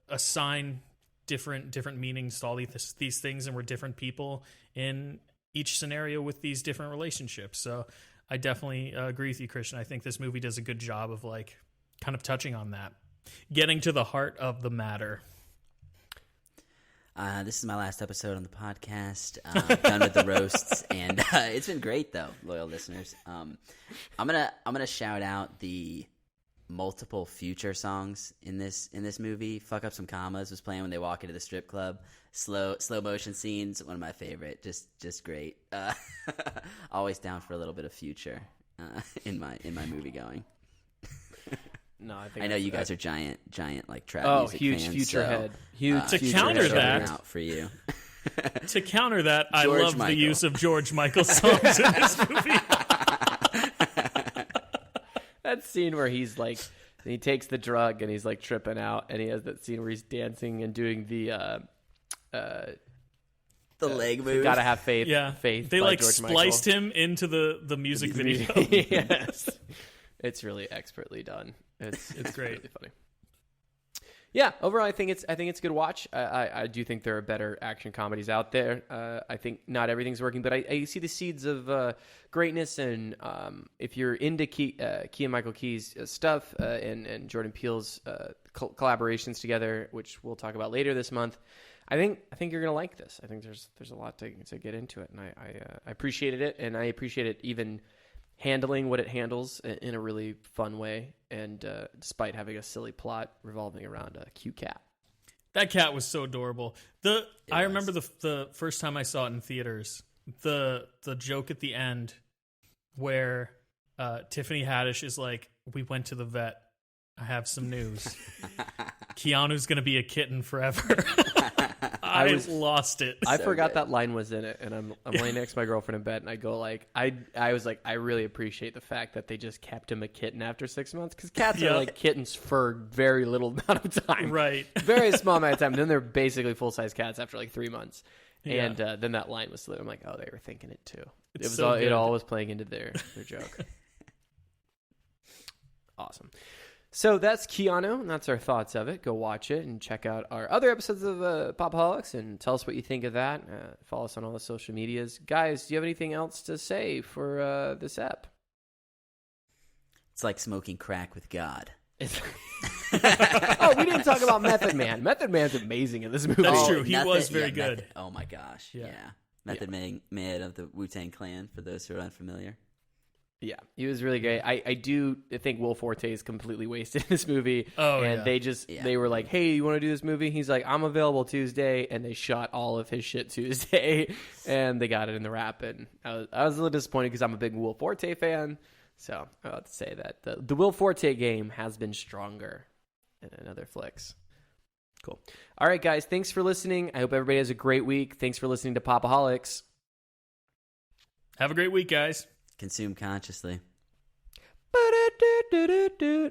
[SPEAKER 2] assign different meanings to all these things, and we're different people in each scenario with these different relationships. So I definitely agree with you, Christian. I think this movie does a good job of kind of touching on that, getting to the heart of the matter.
[SPEAKER 3] This is my last episode on the podcast. Done with the roasts, and it's been great though, loyal listeners. I'm gonna shout out the multiple Future songs in this movie. Fuck Up Some Commas was playing when they walk into the strip club. Slow motion scenes, one of my favorite. Just great. Always down for a little bit of Future in my movie going.
[SPEAKER 1] No, I think
[SPEAKER 3] I know you guys are giant like trap music
[SPEAKER 1] huge
[SPEAKER 3] fans.
[SPEAKER 1] Future
[SPEAKER 3] so,
[SPEAKER 1] head. Huge.
[SPEAKER 2] To
[SPEAKER 1] Future
[SPEAKER 2] counter
[SPEAKER 1] head.
[SPEAKER 2] that,
[SPEAKER 3] out for you.
[SPEAKER 2] To counter that, I
[SPEAKER 3] George
[SPEAKER 2] love
[SPEAKER 3] Michael.
[SPEAKER 2] the use of George Michael songs in this movie.
[SPEAKER 1] That scene where he takes the drug and he's tripping out, and he has that scene where he's dancing and doing the
[SPEAKER 3] The leg move.
[SPEAKER 1] Gotta have faith.
[SPEAKER 2] Yeah,
[SPEAKER 1] faith.
[SPEAKER 2] they
[SPEAKER 1] by
[SPEAKER 2] like
[SPEAKER 1] George
[SPEAKER 2] spliced
[SPEAKER 1] Michael.
[SPEAKER 2] him into the music video.
[SPEAKER 1] Yes, it's really expertly done. It's
[SPEAKER 2] great.
[SPEAKER 1] Really funny. Yeah, overall, I think it's a good watch. I do think there are better action comedies out there. I think not everything's working, but I see the seeds of greatness. And if you're into Keegan-Michael Key's stuff and Jordan Peele's collaborations together, which we'll talk about later this month, I think you're gonna like this. I think there's a lot to get into it, and I appreciated it, and I appreciate it even handling what it handles in a really fun way, and despite having a silly plot revolving around a cute cat.
[SPEAKER 2] That cat was so adorable. I remember the first time I saw it in theaters. The joke at the end where Tiffany Haddish is like, "We went to the vet. I have some news. Keanu's gonna be a kitten forever." I lost it.
[SPEAKER 1] I forgot that line was in it, and I'm laying next to my girlfriend in bed, and I go like, I was like, I really appreciate the fact that they just kept him a kitten after 6 months, because cats are like kittens for very little amount of time,
[SPEAKER 2] Right?
[SPEAKER 1] Very small amount of time. Then they're basically full size cats after like 3 months, and then that line was still. I'm like, oh, they were thinking it too. It all was playing into their joke. Awesome. So that's Keanu, and that's our thoughts of it. Go watch it and check out our other episodes of Pop-O-Holics and tell us what you think of that. Follow us on all the social medias. Guys, do you have anything else to say for this ep?
[SPEAKER 3] It's like smoking crack with God.
[SPEAKER 1] Oh, we didn't talk about Method Man. Method Man's amazing in this movie.
[SPEAKER 2] That's true. He was very good.
[SPEAKER 3] Oh my gosh.
[SPEAKER 2] Yeah.
[SPEAKER 3] Method Man of the Wu-Tang Clan, for those who are unfamiliar.
[SPEAKER 1] Yeah, he was really great. I do think Will Forte is completely wasted in this movie.
[SPEAKER 2] Oh,
[SPEAKER 1] and they were like, hey, you want to do this movie? He's like, I'm available Tuesday. And they shot all of his shit Tuesday. And they got it in the wrap. And I was a little disappointed because I'm a big Will Forte fan. So I have to say that the Will Forte game has been stronger in other flicks. Cool. All right, guys. Thanks for listening. I hope everybody has a great week. Thanks for listening to Pop-O-Holics.
[SPEAKER 2] Have a great week, guys.
[SPEAKER 3] Consume consciously.
[SPEAKER 1] Ba-da-da-da-da-da.